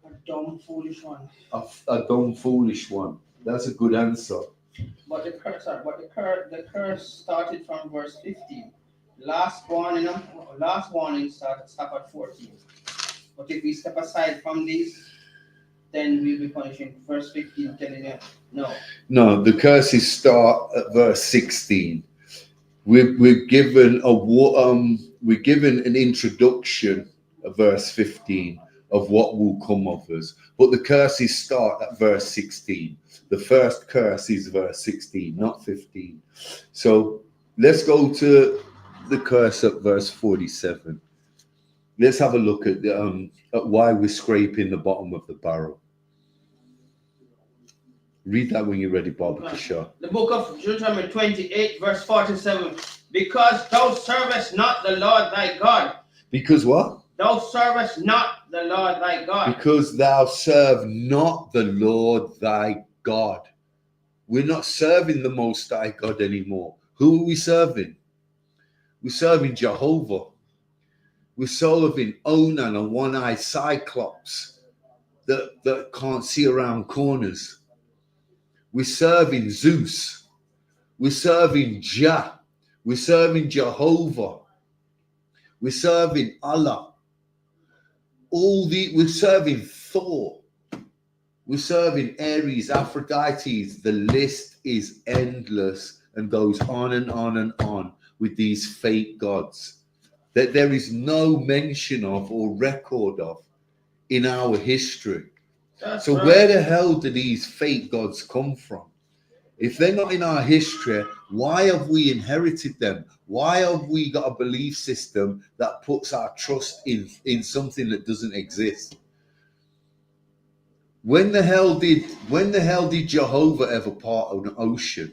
A dumb, foolish one. A dumb, foolish one. That's a good answer. But the curse started from verse 15. Last warning stop at 14. But if we step aside from these, then we'll be punishing. Verse 15 telling you no. No, the curses start at verse 16. We're given an introduction of verse 15 of what will come of us, but the curses start at verse 16. The first curse is verse 16, not 15. So let's go to the curse at verse 47. Let's have a look at why we're scraping the bottom of the barrel. Read that when you're ready, Baba Kasha. The book of Deuteronomy 28, verse 47. Because thou servest not the Lord thy God. Because what? Thou servest not the Lord thy God. Because thou serve not the Lord thy God. We're not serving the Most High God anymore. Who are we serving? We're serving Jehovah. We're serving Onan, a one-eyed cyclops that can't see around corners. We're serving Zeus. We're serving Jah. We're serving Jehovah. We're serving Allah. We're serving Thor. We're serving Ares, Aphrodite. The list is endless and goes on and on and on with these fake gods that there is no mention of or record of in our history. So where the hell do these fake gods come from? If they're not in our history, why have we inherited them? Why have we got a belief system that puts our trust in something that doesn't exist? When the hell did Jehovah ever part an ocean?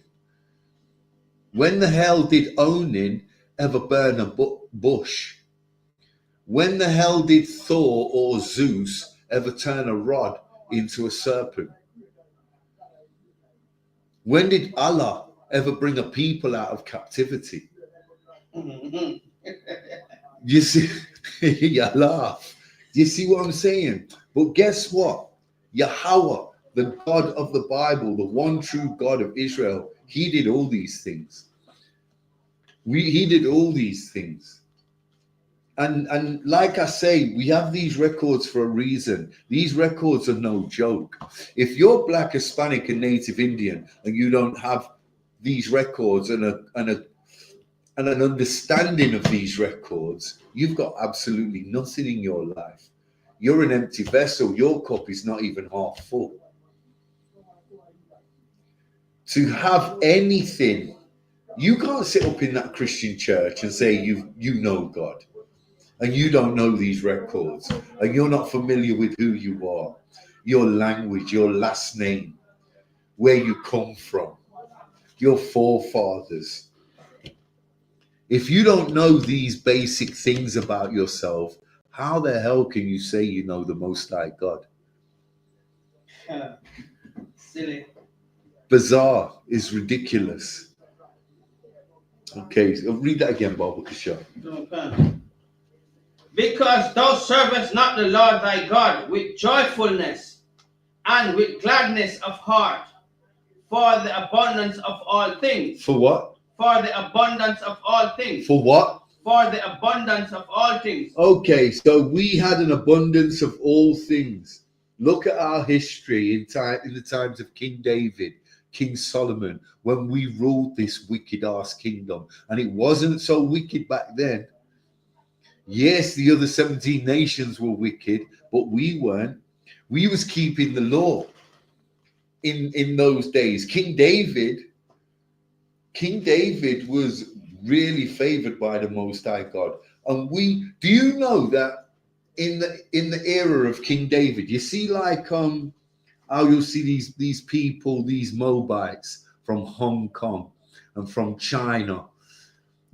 When the hell did Onin ever burn a bush? When the hell did Thor or Zeus ever turn a rod into a serpent? When did Allah ever bring a people out of captivity? You see, you laugh. You see what I'm saying? But guess what? Yahweh, the God of the Bible, the one true God of Israel, he did all these things. He did all these things. And like I say, we have these records for a reason. These records are no joke. If you're Black, Hispanic, and Native Indian, and you don't have these records and an understanding of these records, you've got absolutely nothing in your life. You're an empty vessel. Your cup is not even half full. To have anything, you can't sit up in that Christian church and say you know God. And you don't know these records, and you're not familiar with who you are, your language, your last name, where you come from, your forefathers. If you don't know these basic things about yourself, how the hell can you say you know the Most High God? Silly. Bizarre is ridiculous. Okay, so read that again, Bob. Okay. Because thou servest not the Lord thy God with joyfulness and with gladness of heart, for the abundance of all things. For what? For the abundance of all things. For what? For the abundance of all things. Okay, so we had an abundance of all things. Look at our history in the times of King David, King Solomon, when we ruled this wicked ass kingdom. And it wasn't so wicked back then. Yes, the other 17 nations were wicked, but we weren't. We was keeping the law in those days. King David was really favored by the Most High God. And do you know that in the era of King David, you see like how you'll see these people, these Moabites from Hong Kong and from China,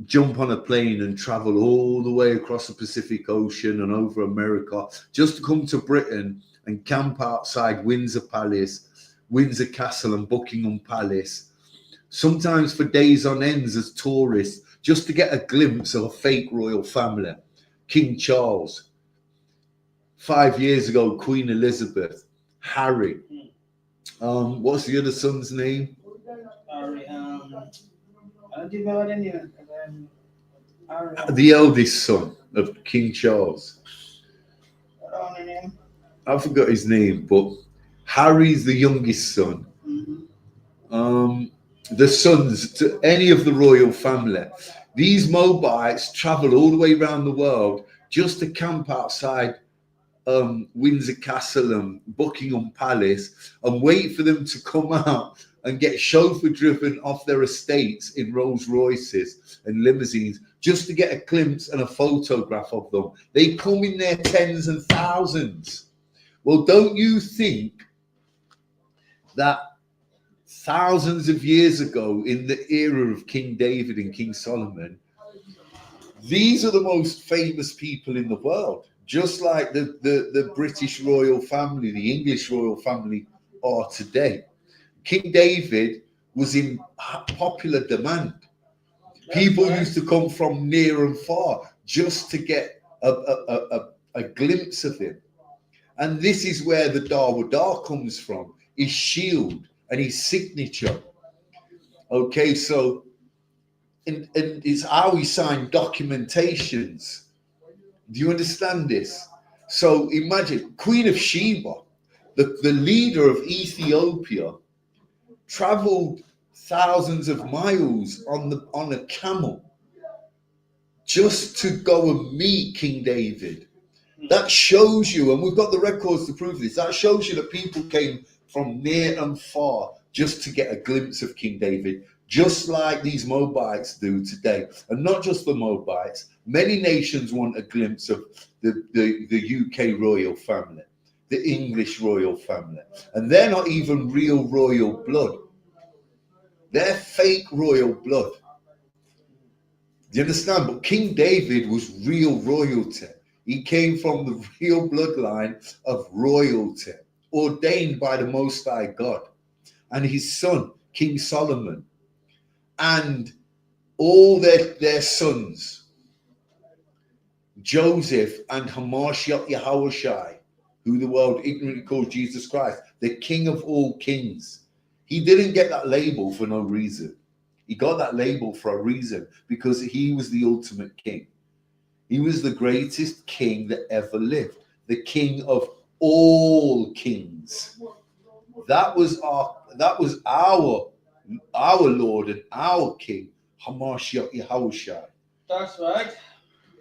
jump on a plane and travel all the way across the Pacific Ocean and over America just to come to Britain and camp outside Windsor Palace, Windsor Castle and Buckingham Palace, sometimes for days on ends as tourists, just to get a glimpse of a fake royal family. King Charles, 5 years ago, Queen Elizabeth, Harry. What's the other son's name? Harry, I'll give you the name. The eldest son of King Charles. I forgot his name, but Harry's the youngest son. Mm-hmm. The sons to any of the royal family. These Moabites travel all the way around the world just to camp outside Windsor Castle and Buckingham Palace and wait for them to come out and get chauffeur driven off their estates in Rolls Royces and limousines just to get a glimpse and a photograph of them. They come in their tens and thousands. Well, don't you think that thousands of years ago, in the era of King David and King Solomon, these are the most famous people in the world, just like the British royal family, the English royal family are today. King David was in popular demand. People used to come from near and far just to get a glimpse of him. And this is where the Dawadah comes from, his shield and his signature. Okay, so and it's how he signed documentations Do you understand this? So imagine Queen of Sheba, the leader of Ethiopia, traveled thousands of miles on a camel just to go and meet King David. That shows you, and we've got the records to prove this, that shows you that people came from near and far just to get a glimpse of King David, just like these Moabites do today. And not just the Moabites, many nations want a glimpse of the UK royal family, the English royal family. And they're not even real royal blood. They're fake royal blood. Do you understand? But King David was real royalty. He came from the real bloodline of royalty, ordained by the Most High God. And his son, King Solomon, and all their sons, Joseph and Hamashiach Yahushai, who the world ignorantly called Jesus Christ, the King of all kings. He didn't get that label for no reason. He got that label for a reason, because he was the ultimate king. He was the greatest king that ever lived, the king of all kings. That was our Lord and our King, Hamashiach Yahushai. That's right.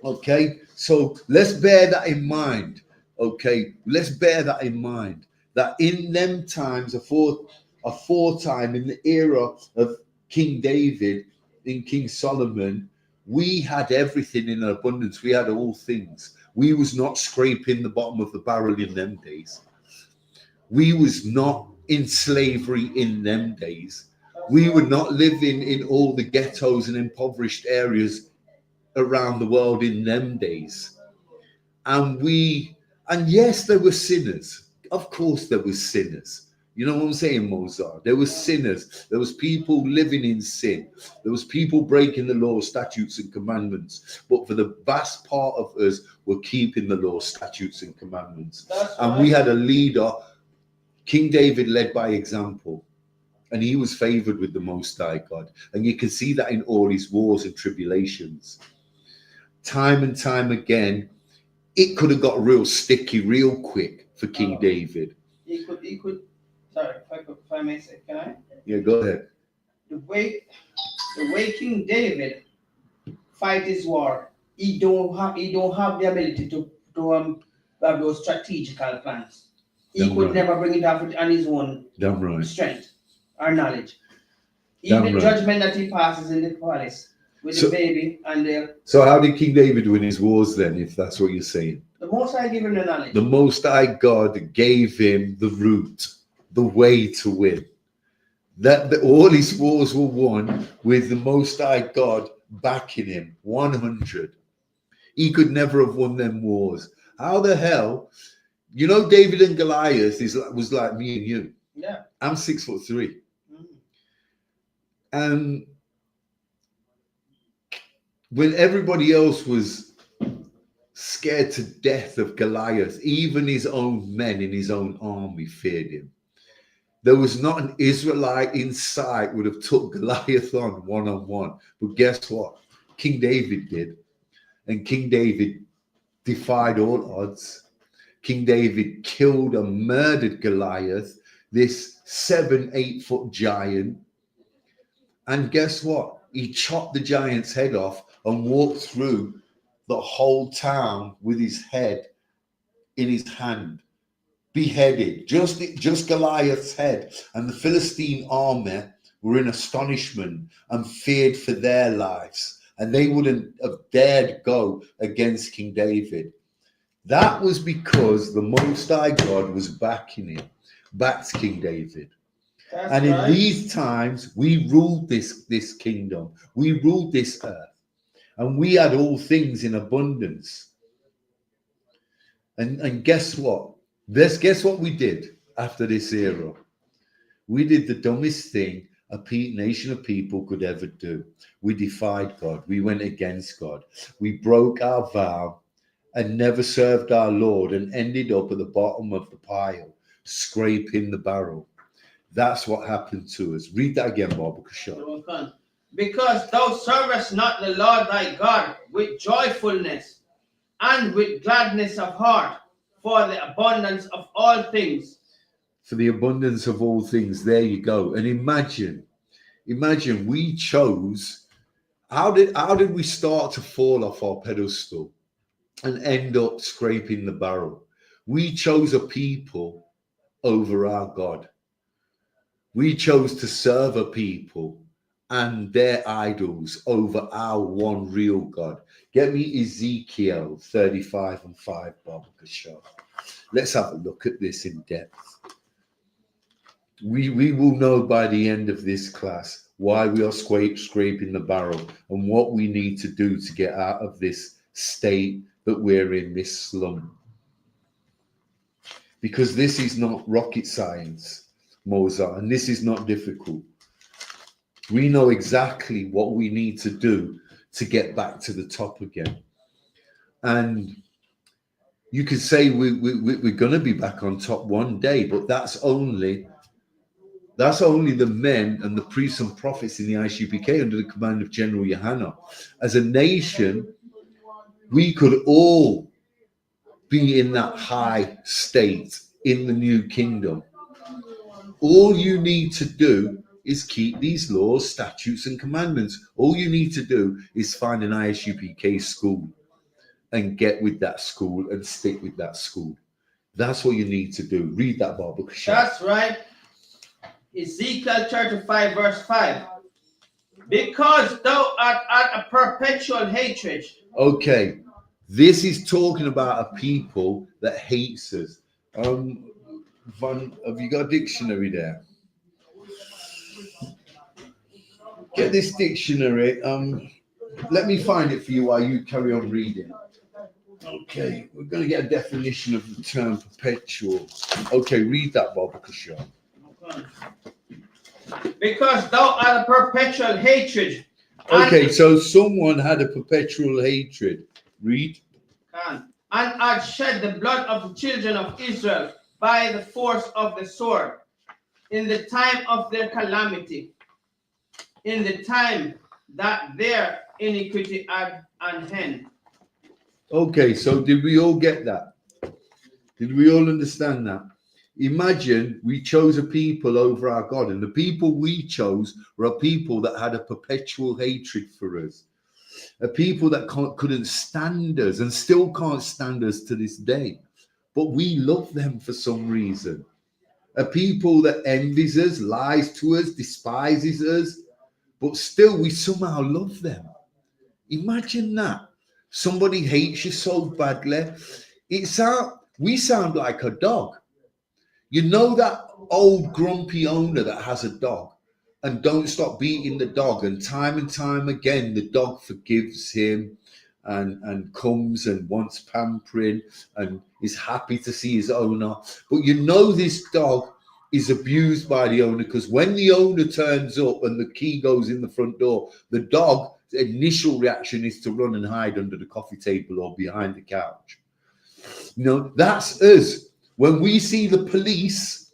Okay, so let's bear that in mind. Okay, let's bear that in mind. That in them times, aforetime, in the era of King David, in King Solomon, we had everything in abundance. We had all things. We was not scraping the bottom of the barrel in them days. We was not in slavery in them days. We were not living in all the ghettos and impoverished areas around the world in them days. And yes, there were sinners. Of course there were sinners. You know what I'm saying, Mozart? There were sinners. There was people living in sin. There was people breaking the law, statutes, and commandments. But for the vast part of us, were keeping the law, statutes, and commandments. And we had a leader, King David, led by example. And he was favored with the Most High God. And you can see that in all his wars and tribulations. Time and time again, it could have got real sticky real quick for King David. He could. Sorry, if I may say, can I? Yeah, go ahead. The way King David fight his war, he don't have the ability to have those strategical plans. He could never bring it up on his own strength or knowledge. Even the judgment that he passes in the palace with the baby and the... So how did King David win his wars then, if that's what you're saying? The Most High gave him the knowledge. The Most High God gave him the route, the way to win. All his wars were won with the Most High God backing him, 100. He could never have won them wars. How the hell? You know, David and Goliath was like me and you. Yeah. I'm 6'3". And when everybody else was scared to death of Goliath, even his own men in his own army feared him. There was not an Israelite in sight would have took Goliath on one-on-one. But guess what? King David did. And King David defied all odds. King David killed and murdered Goliath, this 7-8 foot giant. And guess what? He chopped the giant's head off and walked through the whole town with his head in his hand. Beheaded, just Goliath's head. And the Philistine army were in astonishment and feared for their lives. And they wouldn't have dared go against King David. That was because the Most High God was backing him, backed King David. And in these times, we ruled this kingdom. We ruled this earth. And we had all things in abundance. And guess what? Guess what we did after this era? We did the dumbest thing a nation of people could ever do. We defied God. We went against God. We broke our vow and never served our Lord and ended up at the bottom of the pile, scraping the barrel. That's what happened to us. Read that again, Barbara. Because thou servest not the Lord thy God with joyfulness, and with gladness of heart, for the abundance of all things. For the abundance of all things. There you go. And imagine we chose. How did we start to fall off our pedestal and end up scraping the barrel? We chose a people over our God. We chose to serve a people and their idols over our one real God. Get me Ezekiel 35:5, Barbara Shaw. Let's have a look at this in depth. We will know by the end of this class why we are scraping the barrel and what we need to do to get out of this state that we're in, this slum. Because this is not rocket science, Mozart, and this is not difficult. We know exactly what we need to do to get back to the top again. And you could say we're going to be back on top one day, but that's only the men and the priests and prophets in the ISUPK under the command of General Yohanna. As a nation, we could all be in that high state in the new kingdom. All you need to do is keep these laws, statutes, and commandments. All you need to do is find an ISUPK school and get with that school and stick with that school. That's what you need to do. Read that, Barbara. That's right. Ezekiel 35 verse 5. Because thou art at a perpetual hatred. Okay, this is talking about a people that hates us. Have you got a dictionary there? Get this dictionary. Let me find it for you while you carry on reading. Okay, we're going to get a definition of the term perpetual. Okay, read that, Barbara Shaw. Because thou art a perpetual hatred. Okay, so someone had a perpetual hatred. Read. And had shed the blood of the children of Israel by the force of the sword in the time of their calamity, in the time that their iniquity had an end. Okay, so did we all get that? Did we all understand that? Imagine we chose a people over our God, and the people we chose were a people that had a perpetual hatred for us, a people that couldn't stand us and still can't stand us to this day, but we love them for some reason. A people that envies us, lies to us, despises us, but still we somehow love them. Imagine that. Somebody hates you so badly. We sound like a dog. You know that old grumpy owner that has a dog and don't stop beating the dog, and time again the dog forgives him and comes and wants pampering and is happy to see his owner. But you know this dog is abused by the owner, because when the owner turns up and the key goes in the front door, the dog's initial reaction is to run and hide under the coffee table or behind the couch. You know, that's us. When we see the police,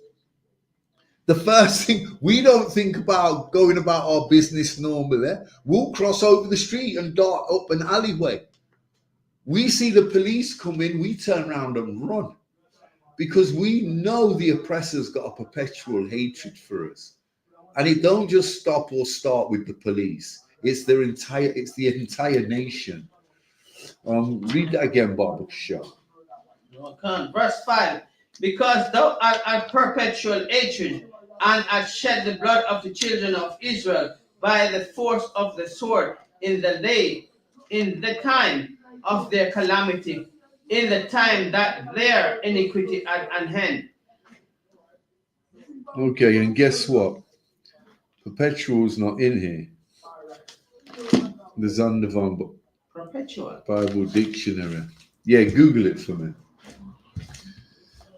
the first thing, we don't think about going about our business normally. We'll cross over the street and dart up an alleyway. We see the police come in, we turn around and run, because we know the oppressor's got a perpetual hatred for us. And it don't just stop or start with the police. It's the entire nation. Read that again, Barbara Shaw. Verse 5. Because thou art a perpetual hatred, and hast shed the blood of the children of Israel by the force of the sword in the time of their calamity, in the time that their iniquity had an end. Okay, and guess what? Perpetual's not in here. The Zondervan Perpetual Bible Dictionary. Yeah, Google it for me.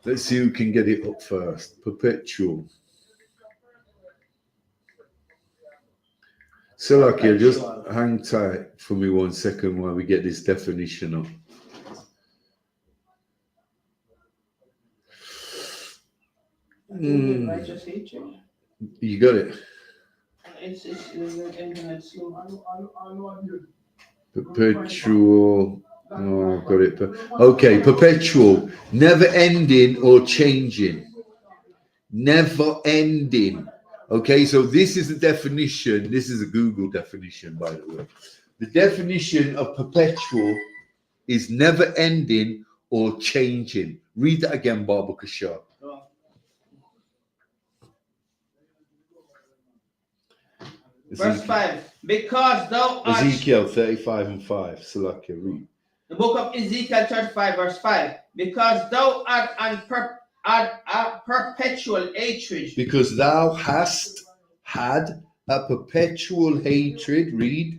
Let's see who can get it up first. Perpetual. Salakia, just hang tight for me 1 second while we get this definition up. Righteous hatred. You got it? It's the internet slow. Perpetual Oh, I've got it. Okay, perpetual, never ending or changing. Never ending. Okay, so this is the definition. This is a Google definition, by the way. The definition of perpetual is never ending or changing. Read that again, Baba Kashar. Verse 5. Because thou art. Ezekiel 35 and 5. Salakia, read. The book of Ezekiel 35, verse 5. Because thou art a perpetual hatred. Because thou hast had a perpetual hatred, read.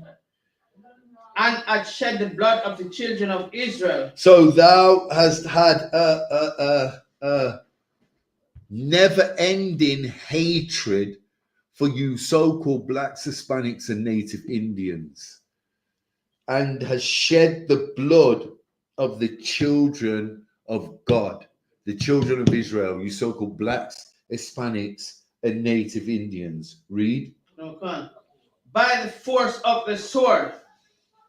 And had shed the blood of the children of Israel. So thou hast had a never-ending hatred for you so-called blacks, Hispanics, and native Indians, and has shed the blood of the children of God, the children of Israel, you so-called blacks, Hispanics, and native Indians. Read. Okay. By the force of the sword,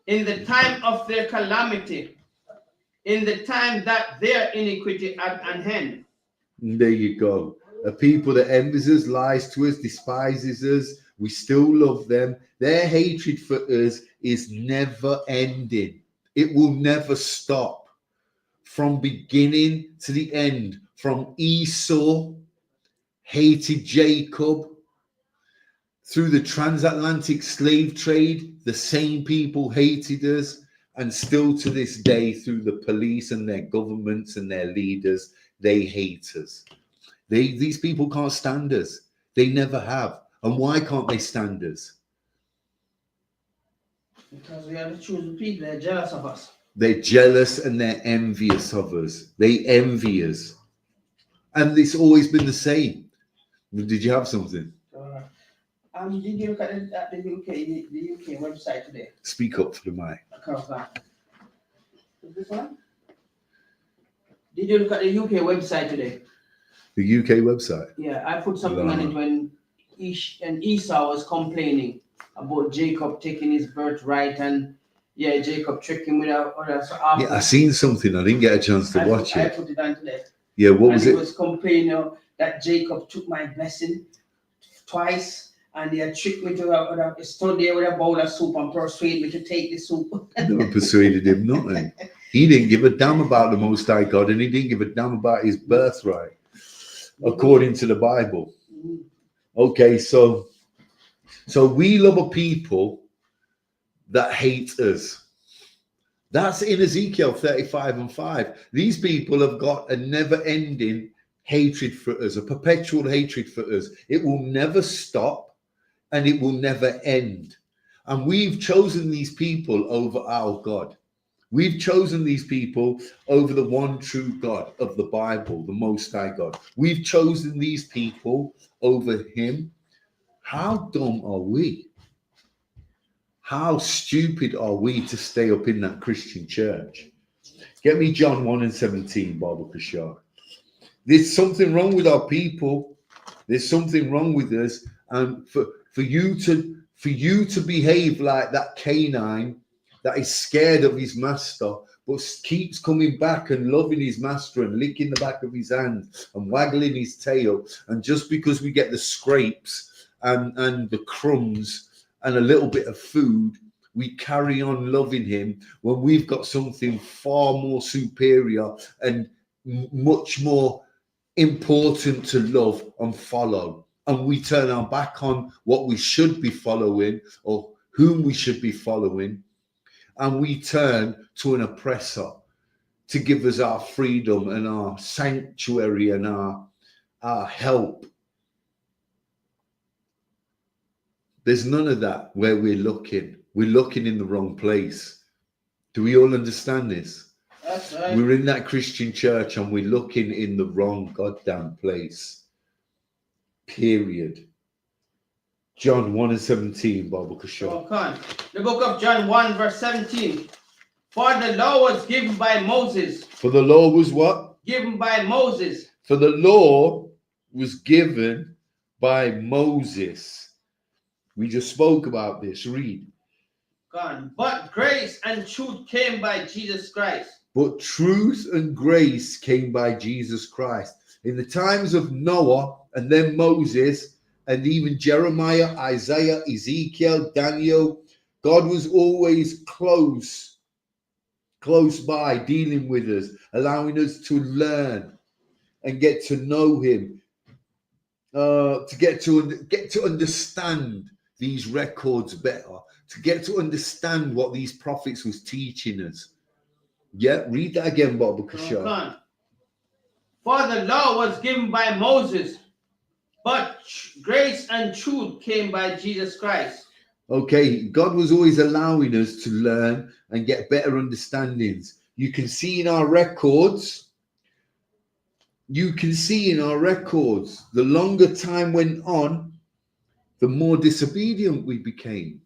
in the time of their calamity, in the time that their iniquity at an hand. And there you go. A people that envies us, lies to us, despises us, we still love them. Their hatred for us is never ending. It will never stop. From beginning to the end, from Esau hated Jacob, through the transatlantic slave trade, the same people hated us, and still to this day, through the police and their governments and their leaders, they hate us. These people can't stand us. They never have. And why can't they stand us? Because we are the chosen people. They're jealous of us. They're jealous and they're envious of us. They envy us. And it's always been the same. Did you have something? Did you look at the UK website today? Speak up for the mic. Is this one? Did you look at the UK website today? The UK website? Yeah, I put something on it when Esau was complaining about Jacob taking his birthright, and Jacob tricked him with a. So I seen something. I didn't get a chance to watch it. I put it on today. Yeah, what was it? He was complaining that Jacob took my blessing twice, and he had tricked me to stood there with a bowl of soup and persuaded me to take the soup. Never persuaded him nothing. He didn't give a damn about the Most High God, and he didn't give a damn about his birthright, according to the Bible. Okay, so we love a people that hate us. That's in Ezekiel 35 and 5. These people have got a never-ending hatred for us, a perpetual hatred for us. It will never stop and it will never end. And we've chosen these people over our God. We've chosen these people over the one true God of the Bible, the Most High God. We've chosen these people over him. How dumb are we? How stupid are we to stay up in that Christian church? Get me John 1 and 17, Baba Kashar. There's something wrong with our people. There's something wrong with us. And for you to behave like that canine that is scared of his master, but keeps coming back and loving his master and licking the back of his hand and waggling his tail. And just because we get the scrapes and the crumbs and a little bit of food, we carry on loving him when we've got something far more superior and much more important to love and follow. And we turn our back on what we should be following or whom we should be following. And we turn to an oppressor to give us our freedom and our sanctuary and our help. There's none of that where we're looking. We're looking in the wrong place. Do we all understand this? That's right. We're in that Christian church and we're looking in the wrong goddamn place. Period. John 1 and 17, Baba Kashar. Okay. The book of John 1 verse 17. For the law was given by Moses. For the law was what? Given by Moses. For the law was given by Moses. We just spoke about this. Read. Gone. But grace and truth came by Jesus Christ. But truth and grace came by Jesus Christ. In the times of Noah and then Moses and even Jeremiah, Isaiah, Ezekiel, Daniel, God was always close by, dealing with us, allowing us to learn and get to know him, to get to understand these records better, to get to understand what these prophets was teaching us. Yeah, read that again, Baba Kashar. For the law was given by Moses, but grace and truth came by Jesus Christ. Okay, God was always allowing us to learn and get better understandings. You can see in our records, the longer time went on, the more disobedient we became.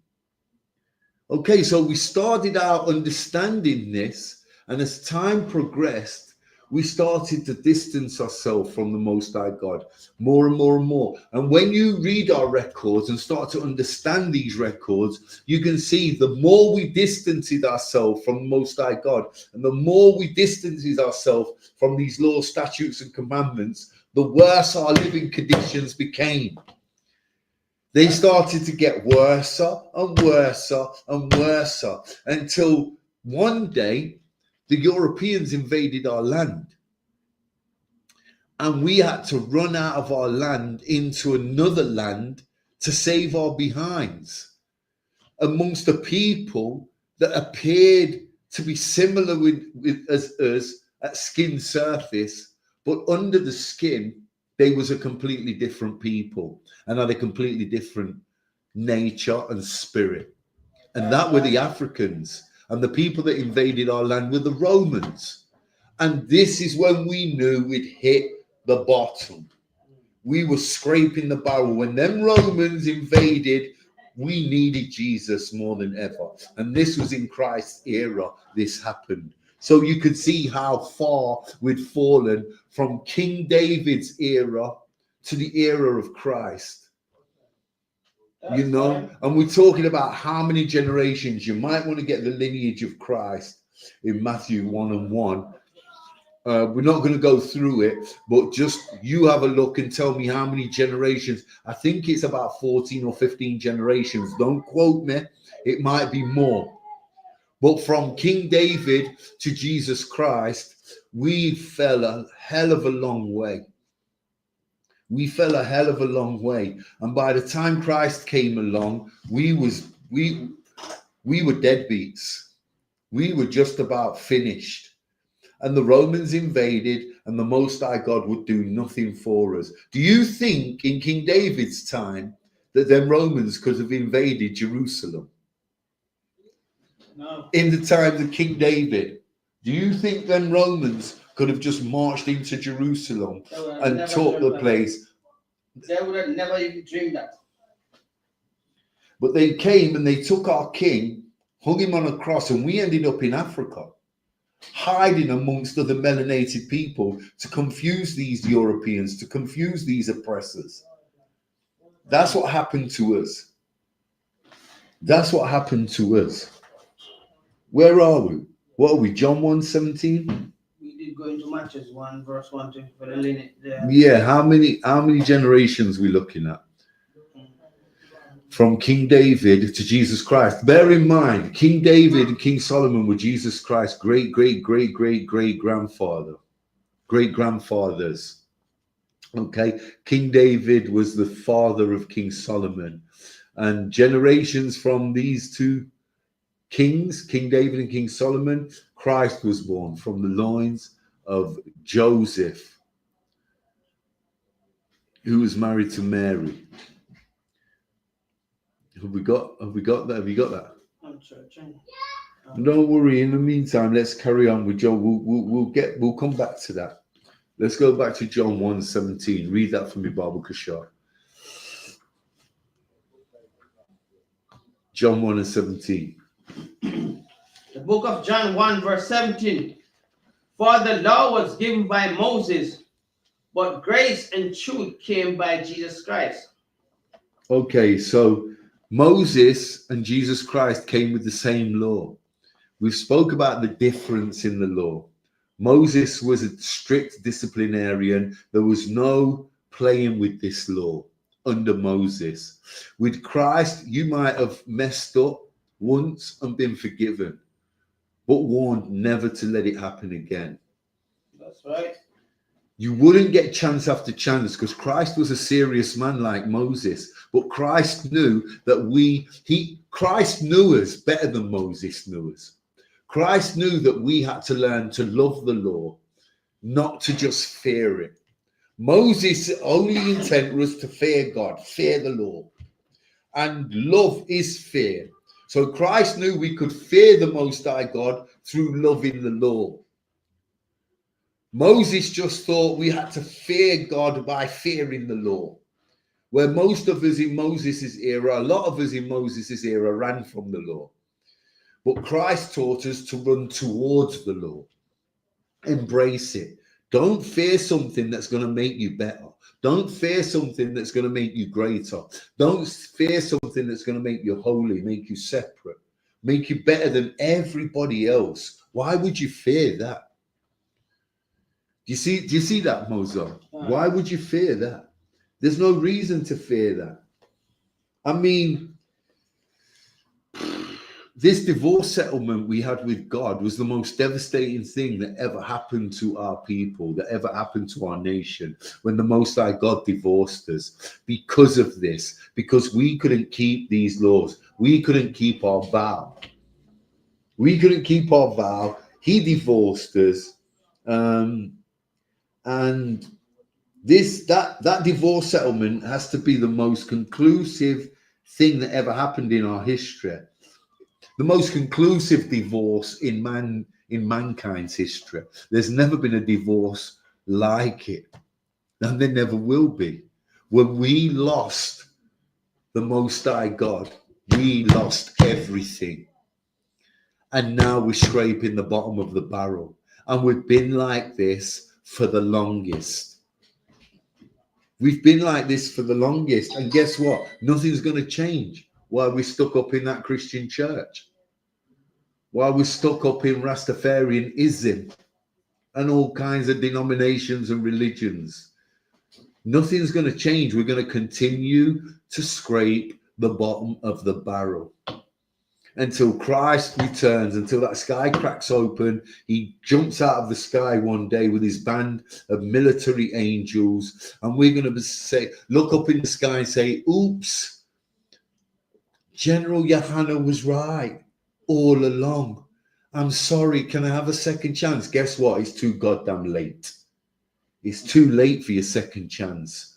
Okay, so we started out understanding this, and as time progressed, we started to distance ourselves from the Most High God more and more and more. And when you read our records and start to understand these records, you can see the more we distanced ourselves from the Most High God, and the more we distanced ourselves from these laws, statutes, and commandments, the worse our living conditions became. They started to get worse and worse and worse until one day the Europeans invaded our land, and we had to run out of our land into another land to save our behinds amongst the people that appeared to be similar as us at skin surface, but under the skin they was a completely different people and had a completely different nature and spirit. And that were the Africans. And the people that invaded our land were the Romans. And this is when we knew we'd hit the bottom. We were scraping the barrel. When them Romans invaded, we needed Jesus more than ever. And this was in Christ's era, this happened. So you could see how far we'd fallen from King David's era to the era of Christ. You know, and we're talking about how many generations. You might want to get the lineage of Christ in Matthew 1 and 1. We're not going to go through it, but just you have a look and tell me how many generations. I think it's about 14 or 15 generations. Don't quote me. It might be more. But from King David to Jesus Christ, we fell a hell of a long way. We fell a hell of a long way. And by the time Christ came along, we were deadbeats. We were just about finished. And the Romans invaded, and the Most High God would do nothing for us. Do you think in King David's time that them Romans could have invaded Jerusalem? No. In the time of King David, do you think them Romans could have just marched into Jerusalem and took the place? They would have never even dreamed that. But they came and they took our king, hung him on a cross, and we ended up in Africa, hiding amongst other melanated people to confuse these Europeans, to confuse these oppressors. That's what happened to us. That's what happened to us. Where are we? What are we? John 1:17? We did go into Matthew 1, verse 1 to for the lineage there. Yeah, how many generations we looking at? From King David to Jesus Christ. Bear in mind, King David and King Solomon were Jesus Christ's great grandfathers. Okay, King David was the father of King Solomon, and generations from these two kings, King David and King Solomon, Christ was born from the loins of Joseph, who was married to Mary. Have we got that? Have you got that? I'm searching. Don't worry. In the meantime, let's carry on with John. We'll come back to that. Let's go back to John 1:17. Read that for me, Baba Kashar. John 1:17. The book of John 1, verse 17. For the law was given by Moses, but grace and truth came by Jesus Christ. Okay, so Moses and Jesus Christ came with the same law. We've spoke about the difference in the law. Moses was a strict disciplinarian. There was no playing with this law under Moses. With Christ, you might have messed up once and been forgiven, but warned never to let it happen again. That's right. You wouldn't get chance after chance because Christ was a serious man like Moses, but Christ knew that Christ knew us better than Moses knew us. Christ knew that we had to learn to love the law, not to just fear it. Moses' only intent was to fear God, fear the law. And love is fear. So Christ knew we could fear the Most High God through loving the law. Moses just thought we had to fear God by fearing the law. Where most of us in Moses' era, a lot of us in Moses' era ran from the law. But Christ taught us to run towards the law. Embrace it. Don't fear something that's going to make you better. Don't fear something that's going to make you greater. Don't fear something that's going to make you holy, make you separate, make you better than everybody else. Why would you fear that? Do you see that, Mozo? Why would you fear that? There's no reason to fear that. I mean, this divorce settlement we had with God was the most devastating thing that ever happened to our people, that ever happened to our nation, when the Most High God divorced us because of this, because we couldn't keep these laws. We couldn't keep our vow. We couldn't keep our vow. He divorced us. And that divorce settlement has to be the most conclusive thing that ever happened in our history. The most conclusive divorce in mankind's history. There's never been a divorce like it, and there never will be. When we lost the Most High God, we lost everything, and now we're scraping the bottom of the barrel, and we've been like this for the longest. We've been like this for the longest, and guess what? Nothing's going to change while we're stuck up in that Christian church. While we're stuck up in Rastafarianism and all kinds of denominations and religions. Nothing's going to change. We're going to continue to scrape the bottom of the barrel until Christ returns, until that sky cracks open. He jumps out of the sky one day with his band of military angels, and we're going to say, look up in the sky and say, oops, General Yohana was right all along. I'm sorry, can I have a second chance? Guess what? It's too goddamn late. It's too late for your second chance.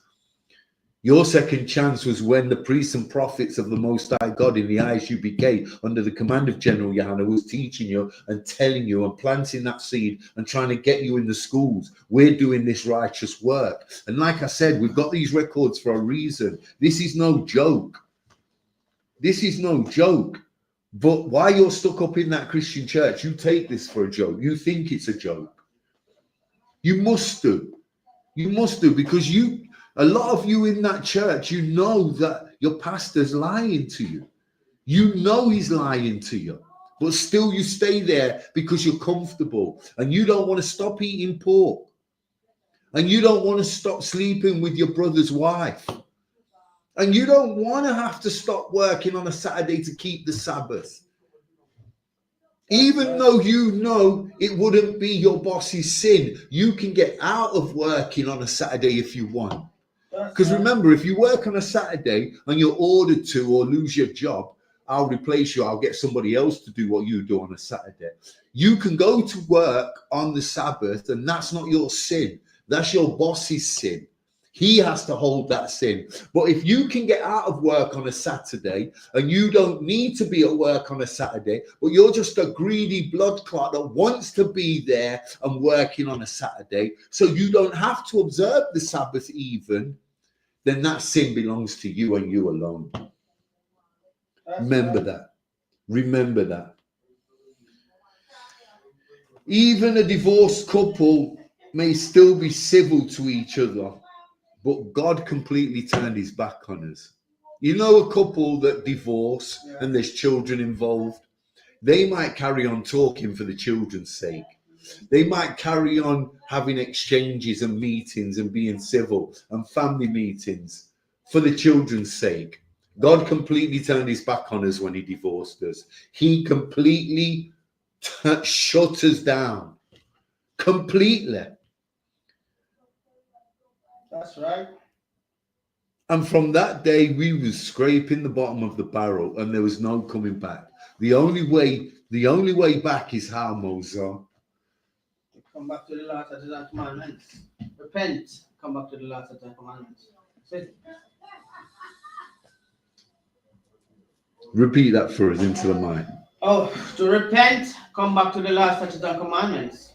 Your second chance was when the priests and prophets of the Most High God in the ISUPK under the command of General Yohana was teaching you and telling you and planting that seed and trying to get you in the schools. We're doing this righteous work. And like I said, we've got these records for a reason. This is no joke. This is no joke. But while you're stuck up in that Christian church, you take this for a joke. You think it's a joke. You must do. You must do, because a lot of you in that church, you know that your pastor's lying to you. You know he's lying to you. But still you stay there because you're comfortable. And you don't want to stop eating pork. And you don't want to stop sleeping with your brother's wife. And you don't want to have to stop working on a Saturday to keep the Sabbath. Even though you know it wouldn't be your boss's sin, you can get out of working on a Saturday if you want. Because remember, if you work on a Saturday and you're ordered to or lose your job, I'll replace you. I'll get somebody else to do what you do on a Saturday. You can go to work on the Sabbath, and that's not your sin. That's your boss's sin. He has to hold that sin. But if you can get out of work on a Saturday and you don't need to be at work on a Saturday, but you're just a greedy blood clot that wants to be there and working on a Saturday, so you don't have to observe the Sabbath even, then that sin belongs to you and you alone. Remember that. Remember that. Even a divorced couple may still be civil to each other, but God completely turned his back on us. You know, a couple that divorce and there's children involved, they might carry on talking for the children's sake. They might carry on having exchanges and meetings and being civil and family meetings for the children's sake. God completely turned his back on us when he divorced us. He completely shut us down. Completely. That's right. And from that day, we was scraping the bottom of the barrel and there was no coming back. The only way back is how, Moses? Come back to the law, statutes, and commandments. Repent. Come back to the law, statutes, and commandments. That's it. Repeat that for us into the mic. Oh, to repent, come back to the law, statutes, and commandments.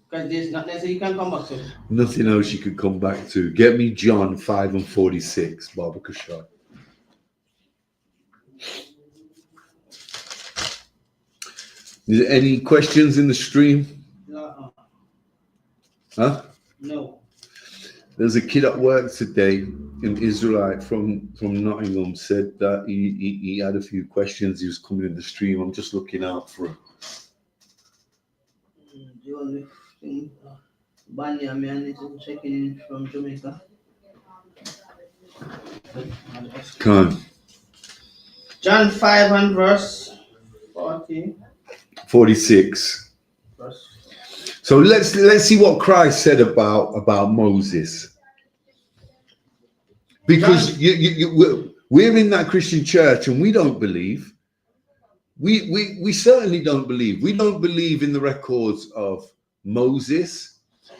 Because there's nothing else you can come back to. Nothing else you could come back to. Get me John 5:46, Baba Kushai. Is there any questions in the stream? No. Huh? No. There's a kid at work today, an Israelite from Nottingham, said that he had a few questions. He was coming in the stream. I'm just looking out for him. The only thing, Banya, I need to check in from Jamaica. Come on. John 5 and verse 40. 46. So let's see what Christ said about Moses, because we're in that Christian church and we don't believe. We certainly don't believe. We don't believe in the records of Moses,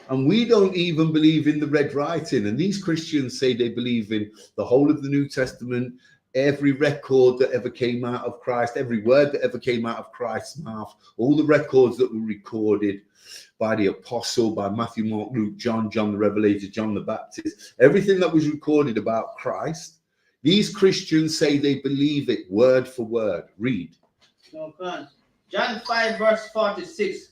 and we don't even believe in the red writing. And these Christians say they believe in the whole of the New Testament, every record that ever came out of Christ, every word that ever came out of Christ's mouth, all the records that were recorded by the apostle, by Matthew, Mark, Luke, John the Revelator, John the Baptist, everything that was recorded about Christ. These Christians say they believe it word for word. Read. No, John 5 verse 46.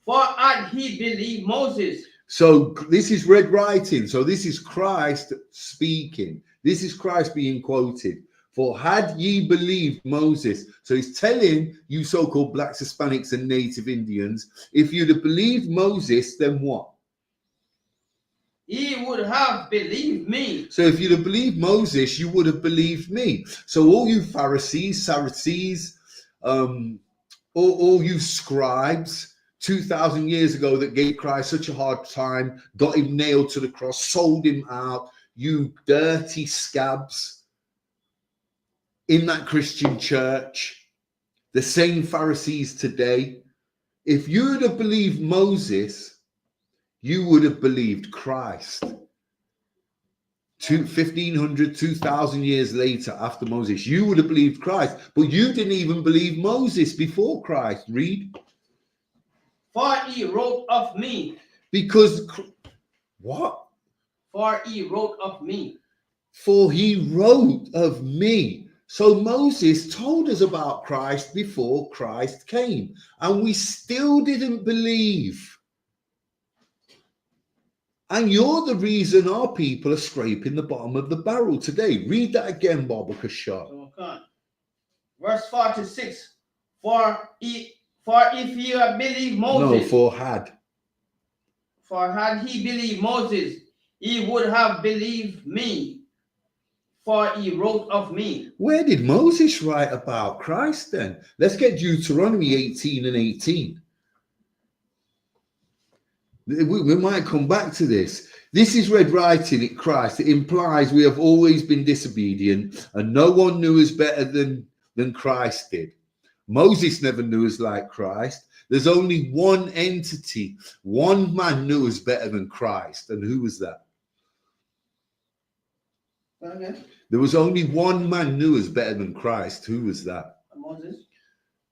For had he believed Moses. So this is red writing. So this is Christ speaking. This is Christ being quoted. For had ye believed Moses. So he's telling you so-called blacks, Hispanics, and native Indians, if you'd have believed Moses, then what? He would have believed me. So if you'd have believed Moses, you would have believed me. So all you Pharisees, Sadducees, all you scribes, 2,000 years ago that gave Christ such a hard time, got him nailed to the cross, sold him out, you dirty scabs in that Christian church, the same Pharisees today, if you would have believed Moses, you would have believed Christ. 1,500, 2,000 years later after Moses, you would have believed Christ, but you didn't even believe Moses before Christ. Read. For he wrote of me. Because, what? For he wrote of me. For he wrote of me. So Moses told us about Christ before Christ came, and we still didn't believe. And you're the reason our people are scraping the bottom of the barrel today. Read that again, Baba Kashar. Okay. Verse 46. For if you have believed Moses. No, for had. For had he believed Moses, he would have believed me. For he wrote of me. Where did Moses write about Christ then? Let's get Deuteronomy 18 and 18. We might come back to this. This is red writing at Christ. It implies we have always been disobedient and no one knew us better than Christ did. Moses never knew us like Christ. There's only one entity. One man knew us better than Christ. And who was that? Okay. There was only one man knew us better than Christ. Who was that? Moses.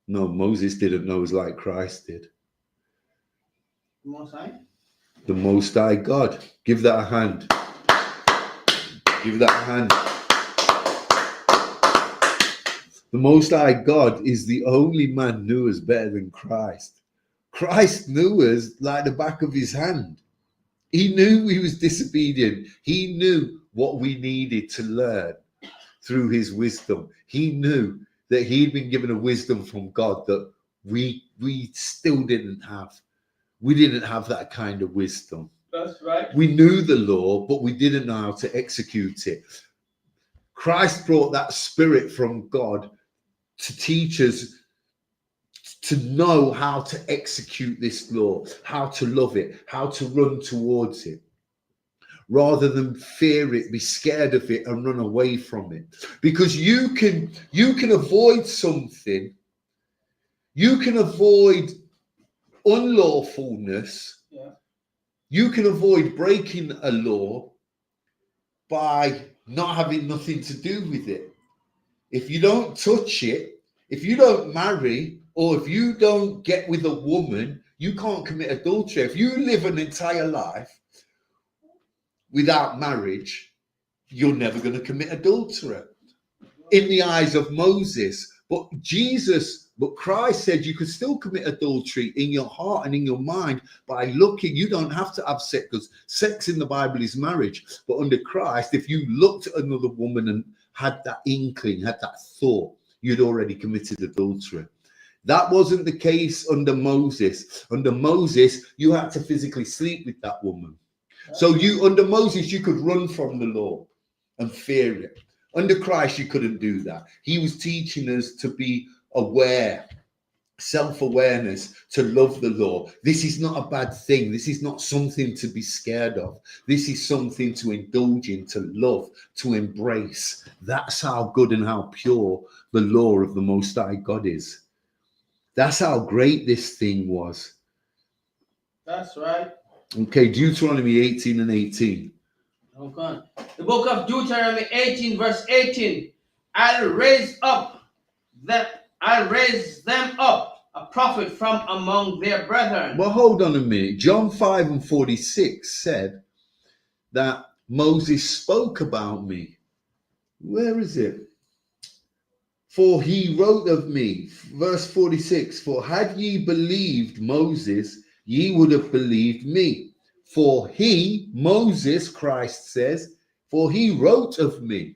No, Moses didn't know us like Christ did. Most High? The Most High God. Give that a hand. Give that a hand. The Most High God is the only man knew us better than Christ. Christ knew us like the back of his hand. He knew he was disobedient. He knew what we needed to learn through his wisdom. He knew that he'd been given a wisdom from God that we still didn't have. We didn't have that kind of wisdom. That's right. We knew the law, but we didn't know how to execute it. Christ brought that spirit from God to teach us to know how to execute this law, how to love it, how to run towards it, rather than fear it, be scared of it, and run away from it. Because you can avoid something, you can avoid unlawfulness, you can avoid breaking a law by not having nothing to do with it. If you don't touch it, if you don't marry, or if you don't get with a woman, you can't commit adultery. If you live an entire life without marriage, you're never going to commit adultery in the eyes of Moses. But Christ said you could still commit adultery in your heart and in your mind by looking. You don't have to have sex, because sex in the Bible is marriage. But under Christ, if you looked at another woman and had that inkling, had that thought, you'd already committed adultery. That wasn't the case under Moses. Under Moses, you had to physically sleep with that woman. So under Moses, you could run from the law and fear it. Under Christ, you couldn't do that. He was teaching us to be aware, self-awareness, to love the law. This is not a bad thing. This is not something to be scared of. This is something to indulge in, to love, to embrace. That's how good and how pure the law of the Most High God is. That's how great this thing was. That's right. Okay, Deuteronomy 18 and 18. Okay. The book of Deuteronomy 18, verse 18. I'll raise them up a prophet from among their brethren. Well, hold on a minute. John 5 and 46 said that Moses spoke about me. Where is it? For he wrote of me, verse 46, for had ye believed Moses, ye would have believed me. For he, Moses, Christ says, for he wrote of me.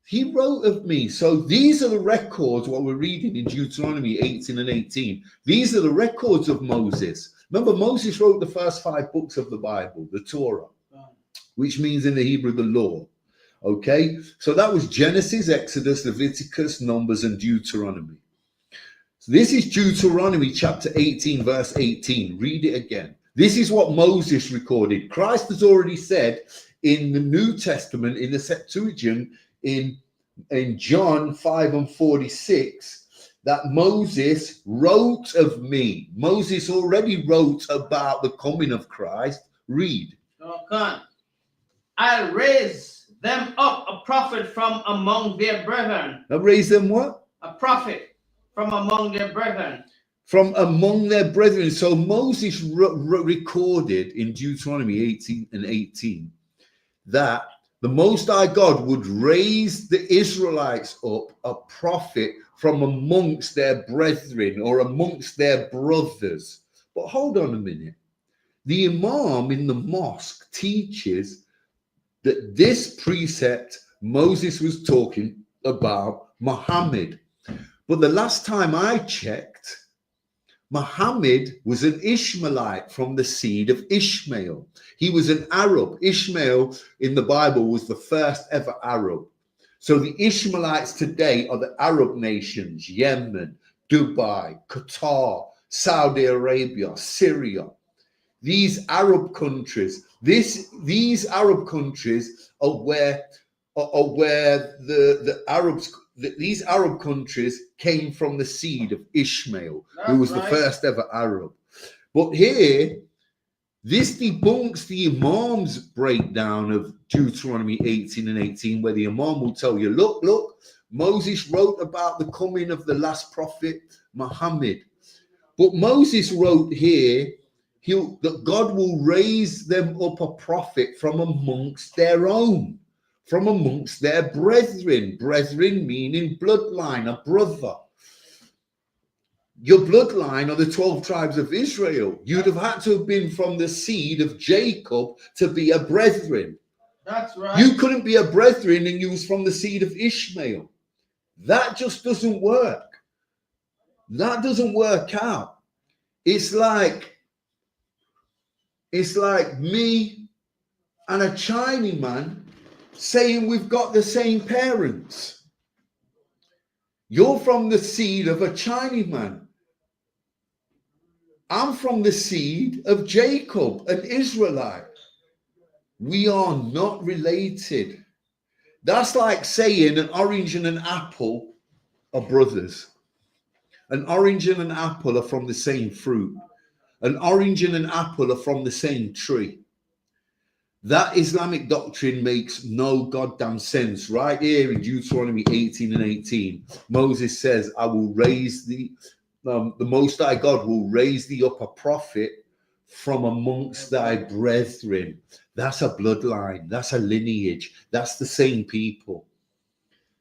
He wrote of me. So these are the records, what we're reading in Deuteronomy 18 and 18. These are the records of Moses. Remember, Moses wrote the first 5 books of the Bible, the Torah, which means in the Hebrew, the law. Okay, so that was Genesis, Exodus, Leviticus, Numbers, and Deuteronomy. So this is Deuteronomy chapter 18, verse 18. Read it again. This is what Moses recorded. Christ has already said in the New Testament, in the Septuagint, in John 5 and 46, that Moses wrote of me. Moses already wrote about the coming of Christ. Read. Okay. I'll raise them up a prophet from among their brethren. I'll raise them what? A prophet from among their brethren. From among their brethren. So Moses recorded in Deuteronomy 18 and 18 that the Most High God would raise the Israelites up a prophet from amongst their brethren or amongst their brothers. But hold on a minute. The Imam in the mosque teaches that this precept Moses was talking about Muhammad. But the last time I checked, Muhammad was an Ishmaelite from the seed of Ishmael. He was an Arab. Ishmael in the Bible was the first ever Arab. So the Ishmaelites today are the Arab nations, Yemen, Dubai, Qatar, Saudi Arabia, Syria. These Arab countries, these Arab countries are where these Arab countries came from the seed of Ishmael, who was the first ever Arab. But here, this debunks the Imam's breakdown of Deuteronomy 18 and 18, where the Imam will tell you, look, Moses wrote about the coming of the last prophet, Muhammad. But Moses wrote here that God will raise them up a prophet from amongst their own, from amongst their brethren. Brethren meaning bloodline, a brother. Your bloodline are the 12 tribes of Israel. You'd have had to have been from the seed of Jacob to be a brethren. That's right. You couldn't be a brethren and you was from the seed of Ishmael. That just doesn't work. That doesn't work out. It's like me and a Chinaman saying we've got the same parents. You're from the seed of a Chinaman. I'm from the seed of Jacob, an Israelite. We are not related. That's like saying an orange and an apple are brothers. An orange and an apple are from the same fruit. An orange and an apple are from the same tree. That Islamic doctrine makes no goddamn sense. Right here in Deuteronomy 18 and 18, Moses says, I will raise the Most High God will raise thee up a prophet from amongst thy brethren. That's a bloodline. That's a lineage. That's the same people.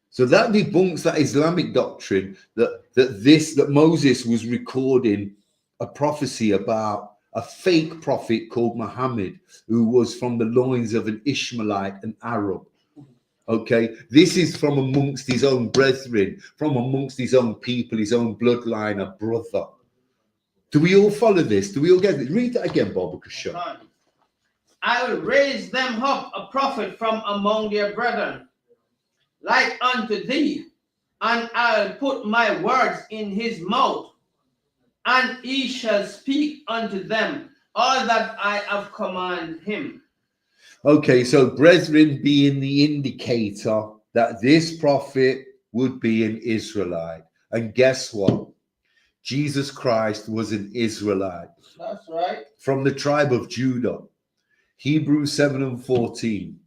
So that debunks that Islamic doctrine that Moses was recording a prophecy about a fake prophet called Muhammad, who was from the loins of an Ishmaelite, an Arab. Okay, this is from amongst his own brethren, from amongst his own people, his own bloodline, a brother. Do we all follow this? Do we all get it? Read that again, Barbara Shaw. I will raise them up a prophet from among their brethren, like unto thee, and I'll put my words in his mouth, and he shall speak unto them all that I have commanded him. Okay, so brethren being the indicator that this prophet would be an Israelite. And guess what? Jesus Christ was an Israelite. That's right. From the tribe of Judah. Hebrews 7 and 14.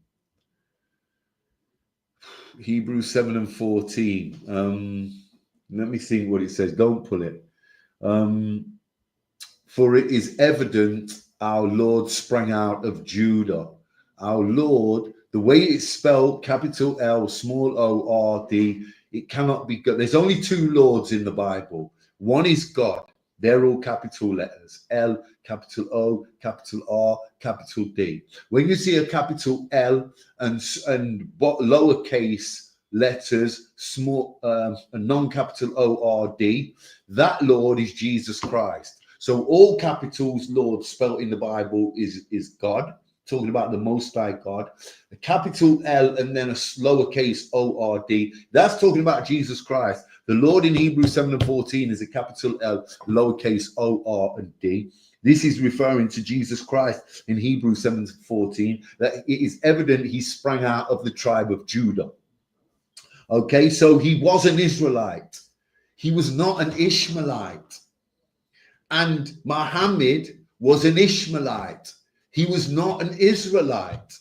Hebrews 7 and 14. Let me think what it says. Don't pull it. For it is evident our Lord sprang out of Judah. Our Lord, the way it's spelled, capital L, small O-R-D, it cannot be God. There's only two Lords in the Bible. One is God. They're all capital letters. L, capital O, capital R, capital D. When you see a capital L and lowercase letters, small, a non-capital O-R-D, that Lord is Jesus Christ. So all capitals Lord spelled in the Bible is God, talking about the Most High God. A capital L and then a lowercase O-R-D, that's talking about Jesus Christ. The Lord in Hebrews 7 and 14 is a capital L, lowercase O-R and D. This is referring to Jesus Christ in Hebrews 7 and 14, that it is evident he sprang out of the tribe of Judah. Okay, so he was an Israelite. He was not an Ishmaelite. And Muhammad was an Ishmaelite. He was not an Israelite.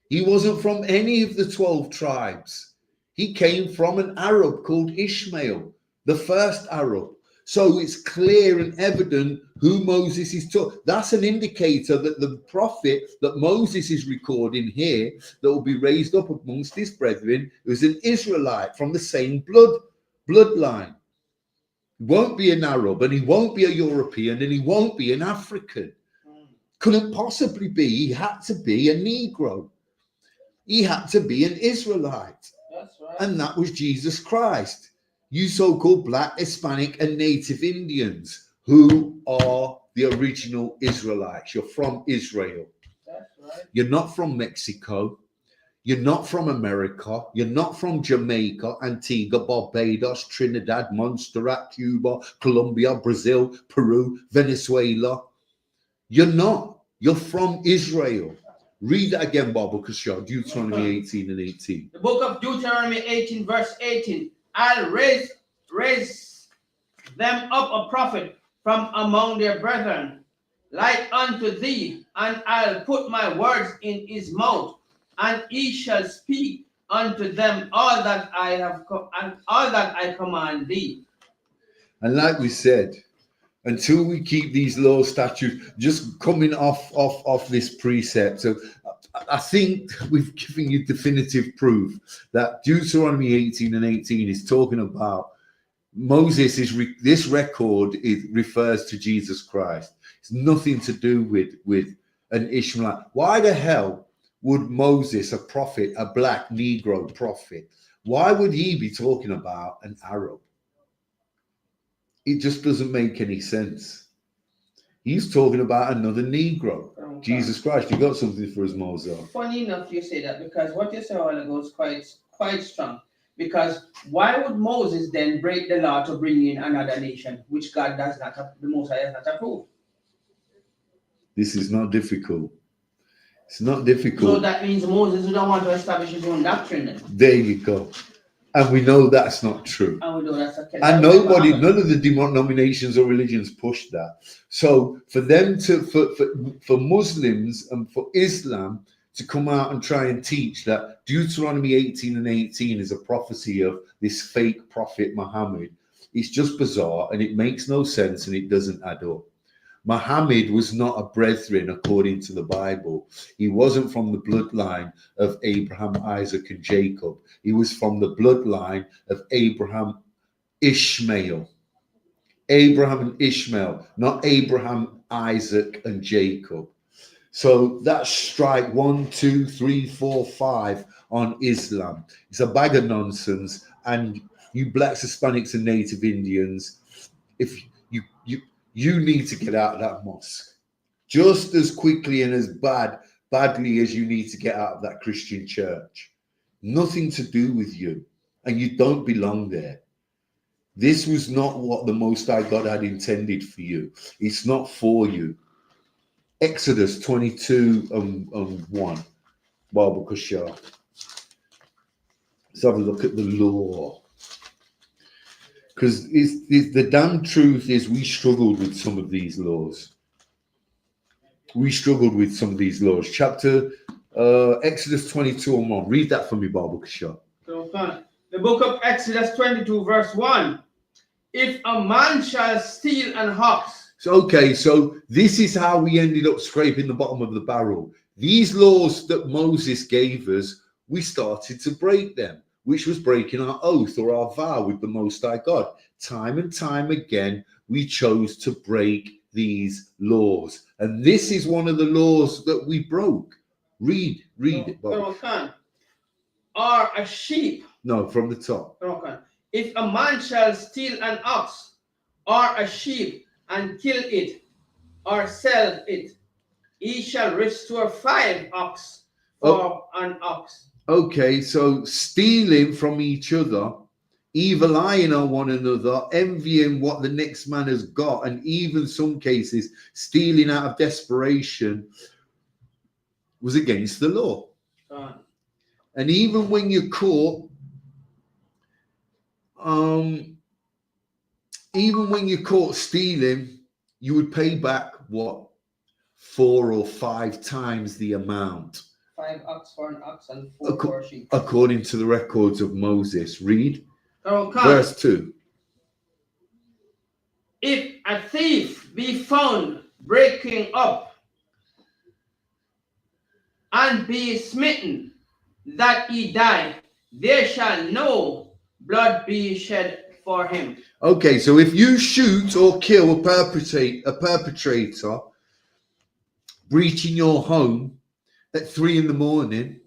He wasn't from any of the 12 tribes. He came from an Arab called Ishmael, the first Arab. So it's clear and evident who Moses is talking. That's an indicator that the prophet that Moses is recording here, that will be raised up amongst his brethren, was an Israelite from the same bloodline. He won't be an Arab, and he won't be a European, and he won't be an African. Couldn't possibly be. He had to be a Negro. He had to be an Israelite. That's right. And that was Jesus Christ. You so-called Black, Hispanic, and Native Indians, who are the original Israelites. You're from Israel. That's right. You're not from Mexico. You're not from America. You're not from Jamaica, Antigua, Barbados, Trinidad, Montserrat, Cuba, Colombia, Brazil, Peru, Venezuela. You're not. You're from Israel. Read that again, Barbara Kashaw, Deuteronomy 18 and 18. The book of Deuteronomy 18, verse 18. I'll raise them up a prophet from among their brethren, like unto thee, and I'll put my words in his mouth, and he shall speak unto them all that I command thee. And like we said, until we keep these law statutes, just coming off this precept. So I think we've given you definitive proof that Deuteronomy 18 and 18 is talking about Moses. This record refers to Jesus Christ. It's nothing to do with an Ishmaelite. Why the hell would Moses, a prophet, a black Negro prophet, why would he be talking about an Arab? It just doesn't make any sense. He's talking about another Negro. Okay. Jesus Christ, you got something for us, Moses? Funny enough, you say that because what you said a while ago is quite strong. Because why would Moses then break the law to bring in another nation, which God does not, the Most High has not approved? This is not difficult. It's not difficult. So that means Moses don't want to establish his own doctrine then. There you go. And we know that's not true. And we know that's a And nobody, none of the denominations or religions push that. So for them to, for Muslims and for Islam to come out and try and teach that Deuteronomy 18 and 18 is a prophecy of this fake prophet Muhammad, it's just bizarre and it makes no sense and it doesn't add up. Muhammad was not a brethren according to the Bible. He wasn't from the bloodline of Abraham, Isaac, and Jacob. He was from the bloodline of Abraham, Ishmael. Abraham and Ishmael, not Abraham, Isaac, and Jacob. So that's strike 1, 2, 3, 4, 5 on Islam. It's a bag of nonsense. And you blacks, Hispanics, and Native Indians, if you need to get out of that mosque just as quickly and as badly as you need to get out of that Christian church. Nothing to do with you, and you don't belong there. This was not what the Most High God had intended for you. It's not for you. Exodus 22 and 1. Bible Kashar. Let's have a look at the law. Because the damn truth is we struggled with some of these laws. We struggled with some of these laws. Chapter Exodus 22 and 1. Read that for me, Bible Kashar. Okay. The book of Exodus 22 verse 1. If a man shall steal an ox. So this is how we ended up scraping the bottom of the barrel. These laws that Moses gave us, we started to break them, which was breaking our oath or our vow with the Most High God. Time and time again, we chose to break these laws. And this is one of the laws that we broke. Read it, Bob. Or a sheep. No, from the top. Okay. If a man shall steal an ox or a sheep and kill it or sell it, he shall restore 5 ox for an ox. Okay, so stealing from each other, evil eyeing on one another, envying what the next man has got, and even some cases stealing out of desperation was against the law. And even when you're caught, stealing, you would pay back what? 4 or 5 times the amount. 5 ox for an ox and 4 for a sheep. According to the records of Moses. Read verse 2. If a thief be found breaking up and be smitten that he die, there shall no blood be shed for him. Okay, so if you shoot or kill a perpetrator breaching your home at 3 a.m,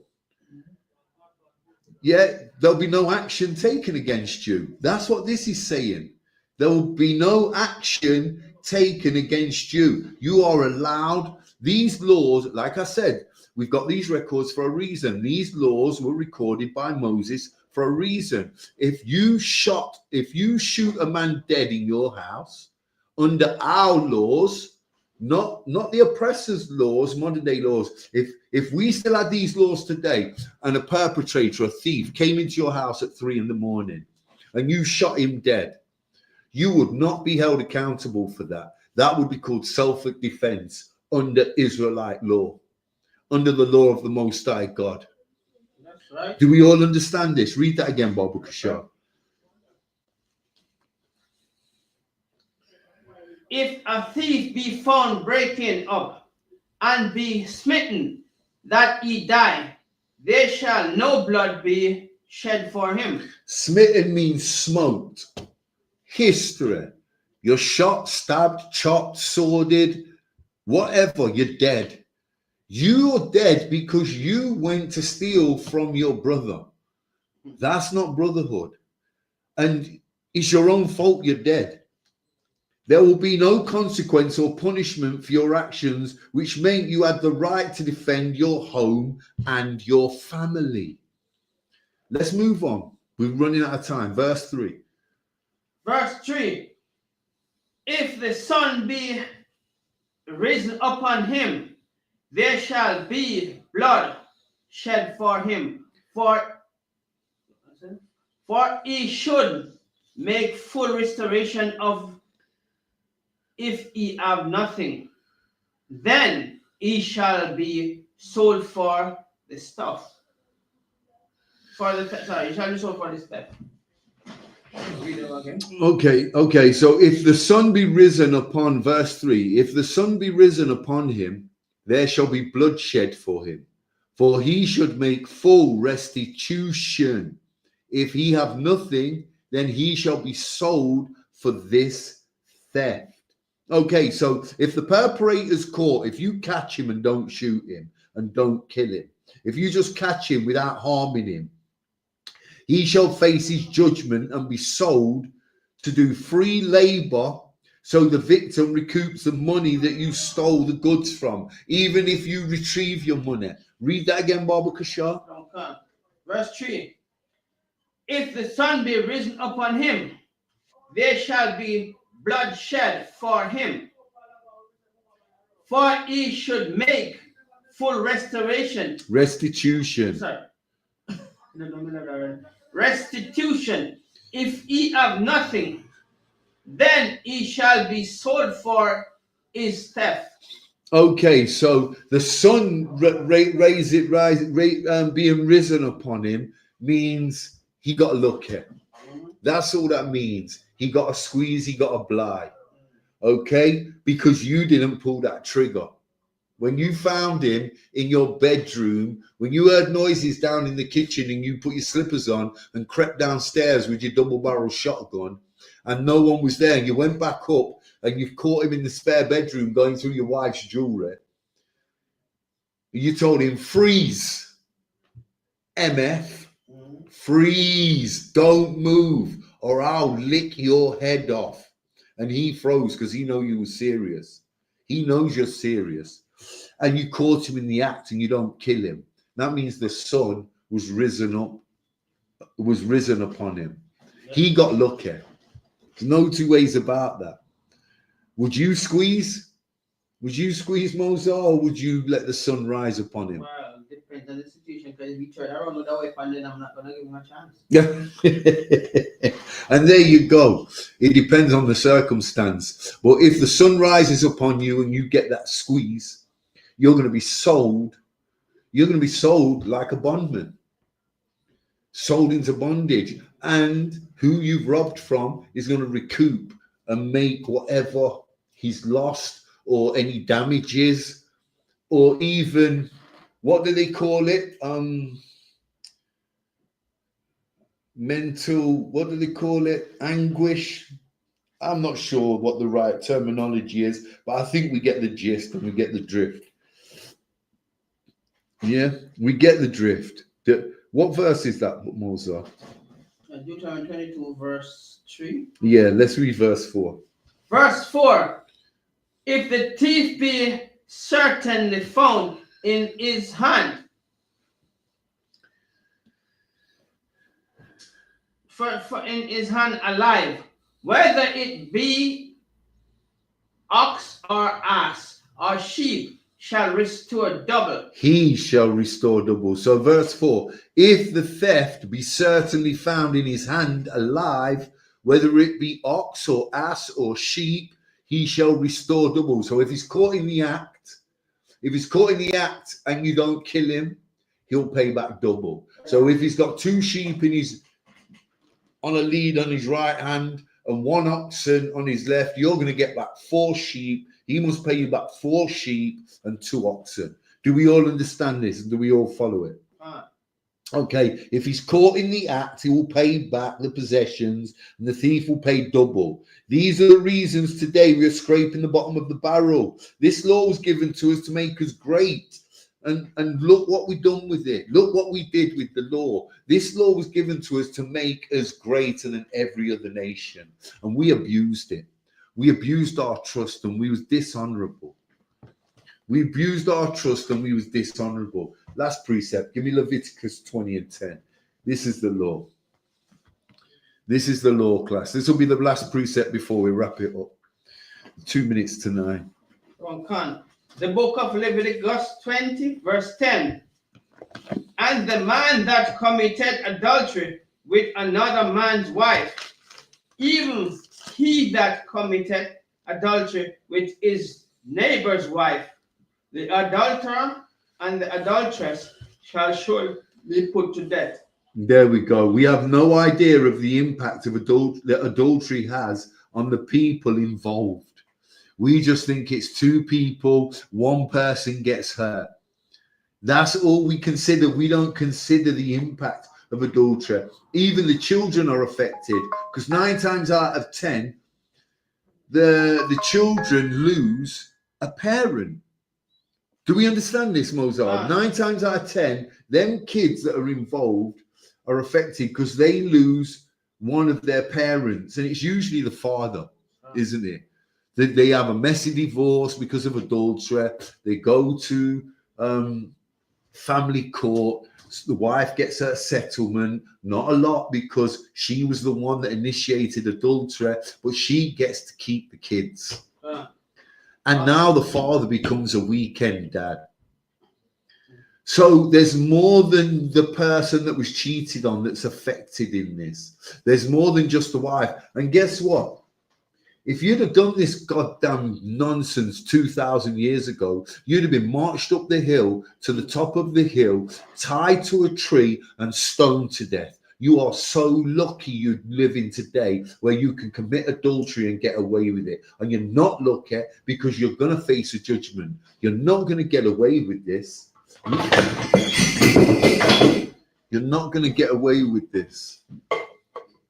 there'll be no action taken against you. That's what this is saying. There will be no action taken against you. You are allowed. These laws, like I said, we've got these records for a reason. These laws were recorded by Moses for a reason. If you shoot a man dead in your house under our laws, not the oppressor's laws, modern day laws. If we still had these laws today and a perpetrator, a thief, came into your house at 3 a.m. and you shot him dead, you would not be held accountable for that. That would be called self-defense under Israelite law, under the law of the Most High God. That's right. Do we all understand this? Read that again, Bob Kashar. If a thief be found breaking up and be smitten that he die, there shall no blood be shed for him. Smitten means smoked. History. You're shot, stabbed, chopped, sworded, whatever, you're dead. You're dead because you went to steal from your brother. That's not brotherhood. And it's your own fault you're dead. There will be no consequence or punishment for your actions, which meant you had the right to defend your home and your family. Let's move on. We're running out of time. Verse 3. Verse 3. If the sun be risen upon him, there shall be blood shed for him. For he should make full restoration of if he have nothing. Then he shall be sold for the stuff. He shall be sold for the stuff. Read it again. Okay. So if the sun be risen upon, verse 3, if the sun be risen upon him, there shall be bloodshed for him. For he should make full restitution. If he have nothing, then he shall be sold for this theft. Okay, so if the perpetrator's caught, if you catch him and don't shoot him and don't kill him, if you just catch him without harming him, he shall face his judgment and be sold to do free labor, so the victim recoups the money that you stole the goods from, even if you retrieve your money. Read that again, Baba Kashar. Okay. Verse 3. If the sun be risen upon him, there shall be blood shed for him. For he should make full restitution. Restitution. Restitution. If he have nothing, then he shall be sold for his theft. Okay, so the sun being risen upon him means he got lucky. That's all that means. He got a squeeze, he got a blind. Okay, because you didn't pull that trigger. When you found him in your bedroom, when you heard noises down in the kitchen and you put your slippers on and crept downstairs with your double-barrel shotgun and no one was there, and you went back up and you've caught him in the spare bedroom going through your wife's jewelry, you told him, freeze, MF, freeze, don't move or I'll lick your head off. And he froze because he knows you were serious. He knows you're serious. And you caught him in the act and you don't kill him. That means the sun was risen upon him. He got lucky. There's no two ways about that. Would you squeeze? Would you squeeze Moses, or would you let the sun rise upon him? Well, it depends on the situation, because if he turn around with that weapon, then I'm not going to give him a chance. Yeah. And there you go. It depends on the circumstance. But if the sun rises upon you and you get that squeeze, you're going to be sold. You're going to be sold like a bondman. Sold into bondage. And who you've robbed from is going to recoup and make whatever he's lost or any damages, or even, what do they call it? Mental, what do they call it? Anguish. I'm not sure what the right terminology is, but I think we get the gist and we get the drift. Yeah, we get the drift. What verse is that, Moses? Deuteronomy 22, verse 3. Yeah, let's read verse 4. Verse 4. If the thief be certainly found in his hand, for in his hand alive, whether it be ox or ass or sheep, shall restore double. He shall restore double. So verse 4, if the theft be certainly found in his hand alive, whether it be ox or ass or sheep, he shall restore double. So if he's caught in the act, and you don't kill him, he'll pay back double. So if he's got 2 sheep on a lead on his right hand and 1 oxen on his left, you're going to get back 4 sheep. He must pay you back 4 sheep and 2 oxen. Do we all understand this? Do we all follow it? Okay, if he's caught in the act, he will pay back the possessions and the thief will pay double. These are the reasons today we are scraping the bottom of the barrel. This law was given to us to make us great. And look what we've done with it. Look what we did with the law. This law was given to us to make us greater than every other nation. And we abused it. We abused our trust and we was dishonorable. We abused our trust and we was dishonorable. Last precept. Give me Leviticus 20 and 10. This is the law. This is the law, class. This will be the last precept before we wrap it up. 2 minutes to 9. The book of Leviticus 20, verse 10. And the man that committed adultery with another man's wife, even he that committed adultery with his neighbor's wife, the adulterer and the adulteress shall surely be put to death. There we go. We have no idea of the impact of that adultery has on the people involved. We just think it's two people, one person gets hurt. That's all we consider. We don't consider the impact of adultery. Even the children are affected, because 9 times out of 10, the children lose a parent. Do we understand this, Mozart? 9 times out of 10, them kids that are involved are affected because they lose one of their parents, and it's usually the father, isn't it? They have a messy divorce because of adultery. They go to family court. The wife gets a settlement, not a lot because she was the one that initiated adultery, but she gets to keep the kids. And now the father becomes a weekend dad. So there's more than the person that was cheated on that's affected in this. There's more than just the wife. And guess what? If you'd have done this goddamn nonsense 2,000 years ago, you'd have been marched up the hill to the top of the hill, tied to a tree and stoned to death. You are so lucky you live in today where you can commit adultery and get away with it. And you're not lucky because you're going to face a judgment. You're not going to get away with this. You're not going to get away with this.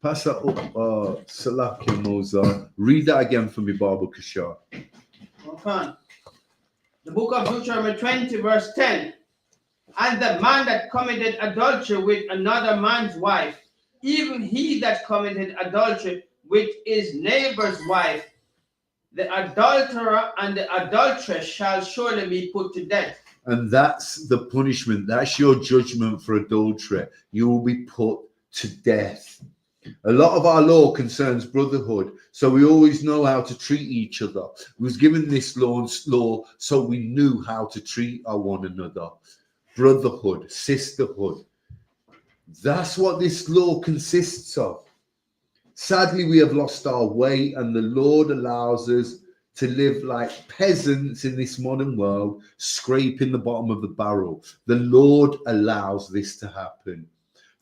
Pass that up, Salakia Mozart. Read that again for me, Baba Kashar. Okay. The book of Deuteronomy 20, verse 10. And the man that committed adultery with another man's wife, even he that committed adultery with his neighbor's wife, the adulterer and the adulteress shall surely be put to death. And that's the punishment. That's your judgment for adultery. You will be put to death. A lot of our law concerns brotherhood, so we always know how to treat each other. We was given this law so we knew how to treat our one another. Brotherhood, sisterhood. That's what this law consists of. Sadly, we have lost our way, and the Lord allows us to live like peasants in this modern world, scraping the bottom of the barrel. The Lord allows this to happen.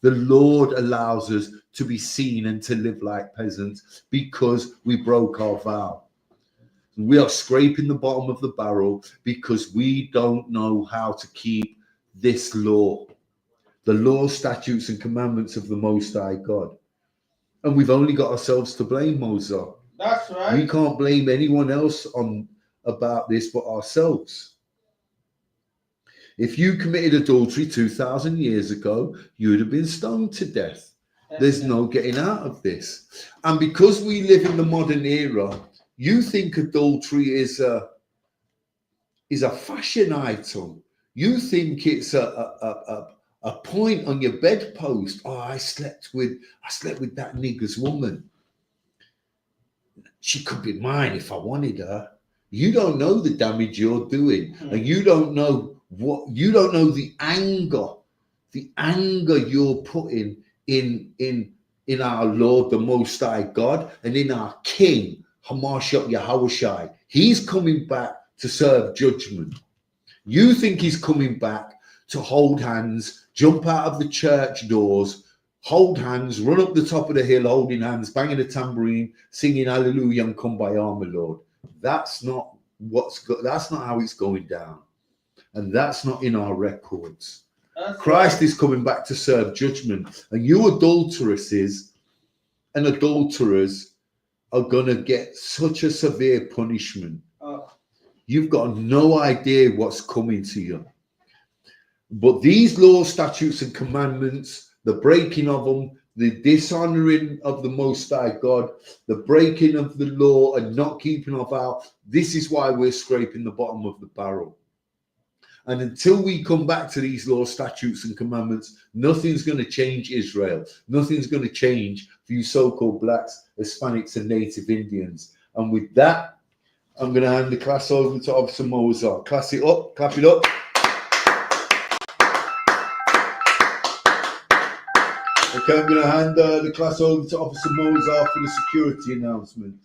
The Lord allows us to be seen and to live like peasants because we broke our vow. We are scraping the bottom of the barrel because we don't know how to keep this law, the law, statutes, and commandments of the Most High God. And we've only got ourselves to blame, Mozart. That's right. We can't blame anyone else about this but ourselves. If you committed adultery 2,000 years ago, you'd have been stoned to death. There's no getting out of this. And because we live in the modern era, you think adultery is a fashion item. You think it's a point on your bedpost. Oh, I slept with that nigger's woman. She could be mine if I wanted her. You don't know the damage you're doing, and you don't know the anger you're putting in our Lord, the Most High God, and in our King, Hamashiach Yahushai. He's coming back to serve judgment. You think he's coming back to hold hands, jump out of the church doors, hold hands, run up the top of the hill, holding hands, banging a tambourine, singing hallelujah and come by armor, Lord. That's not how it's going down. And that's not in our records. Christ is coming back to serve judgment. And you adulteresses and adulterers are going to get such a severe punishment. You've got no idea what's coming to you. But these laws, statutes, and commandments, the breaking of them, the dishonoring of the Most High God, the breaking of the law and not keeping of our, this is why we're scraping the bottom of the barrel. And until we come back to these laws, statutes, and commandments, nothing's going to change Israel. Nothing's going to change for you so-called blacks, Hispanics, and Native Indians. And with that, I'm going to hand the class over to Officer Mozart. Class it up, clap it up. Okay, I'm going to hand the class over to Officer Mozart for the security announcement.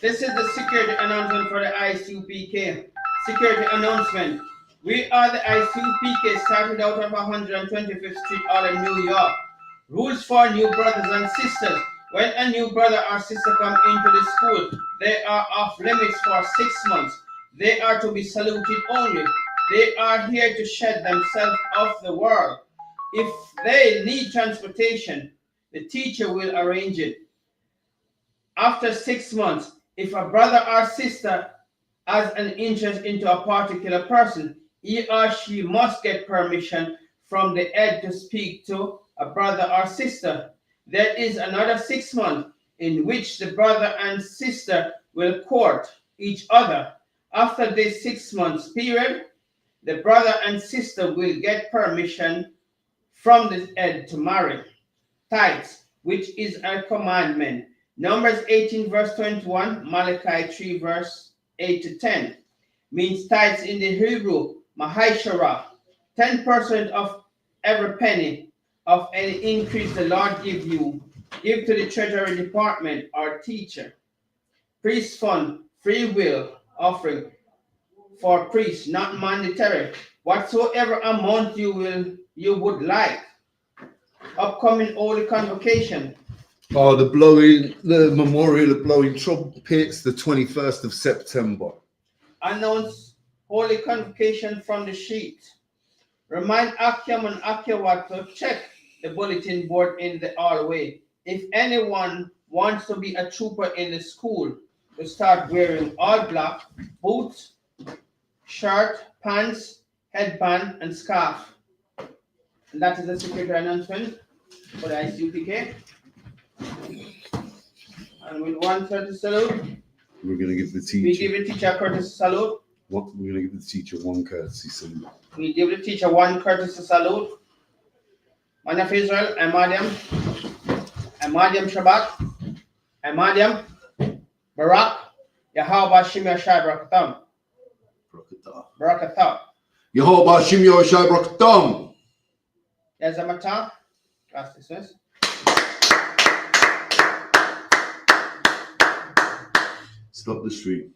This is the security announcement for the ISUPK. Security announcement. We are the ISUPK, started out of 125th Street, Harlem, New York. Rules for new brothers and sisters. When a new brother or sister come into the school, they are off limits for 6 months. They are to be saluted only. They are here to shed themselves off the world. If they need transportation, the teacher will arrange it. After 6 months, if a brother or sister has an interest into a particular person, he or she must get permission from the head to speak to a brother or sister. There is another 6 months in which the brother and sister will court each other. After this 6 months period, the brother and sister will get permission from the head to marry. Tithes, which is a commandment. Numbers 18 verse 21, Malachi 3 verse 8 to 10. Means tithes in the Hebrew, Mahishara, 10% of every penny of any increase the Lord give you. Give to the treasury department or teacher. Priest fund, free will offering for priests, not mandatory. Whatsoever amount you would like. Upcoming holy convocation. Oh, the memorial of blowing trumpets, the 21st of September. Announce holy convocation from the sheet. Remind Akyam and Akyawat to check the bulletin board in the hallway. If anyone wants to be a trooper in the school, to start wearing all black, boots, shirt, pants, headband, and scarf. And that is the secretary announcement for the ISUPK. And with 130 salute, we're going to give the teacher. We give the teacher a courtesy salute. What? We're going to give the teacher one courtesy salute. We give the teacher one courtesy salute. Man of Israel, Amadiam Shabbat, Amadiam, Barak, Yahweh Shim Yashai Barakatam. Barakatah. Yahweh Shim Yashai Barakatam. Yazamata. Last this. Stop the stream.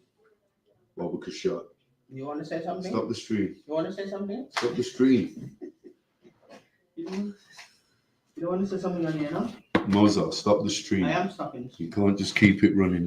Baba Kashat. You want to say something? Stop the stream. You want to say something? Stop the stream. You don't want to say something on here, no? Mozart, stop the stream. I am stopping. You can't just keep it running like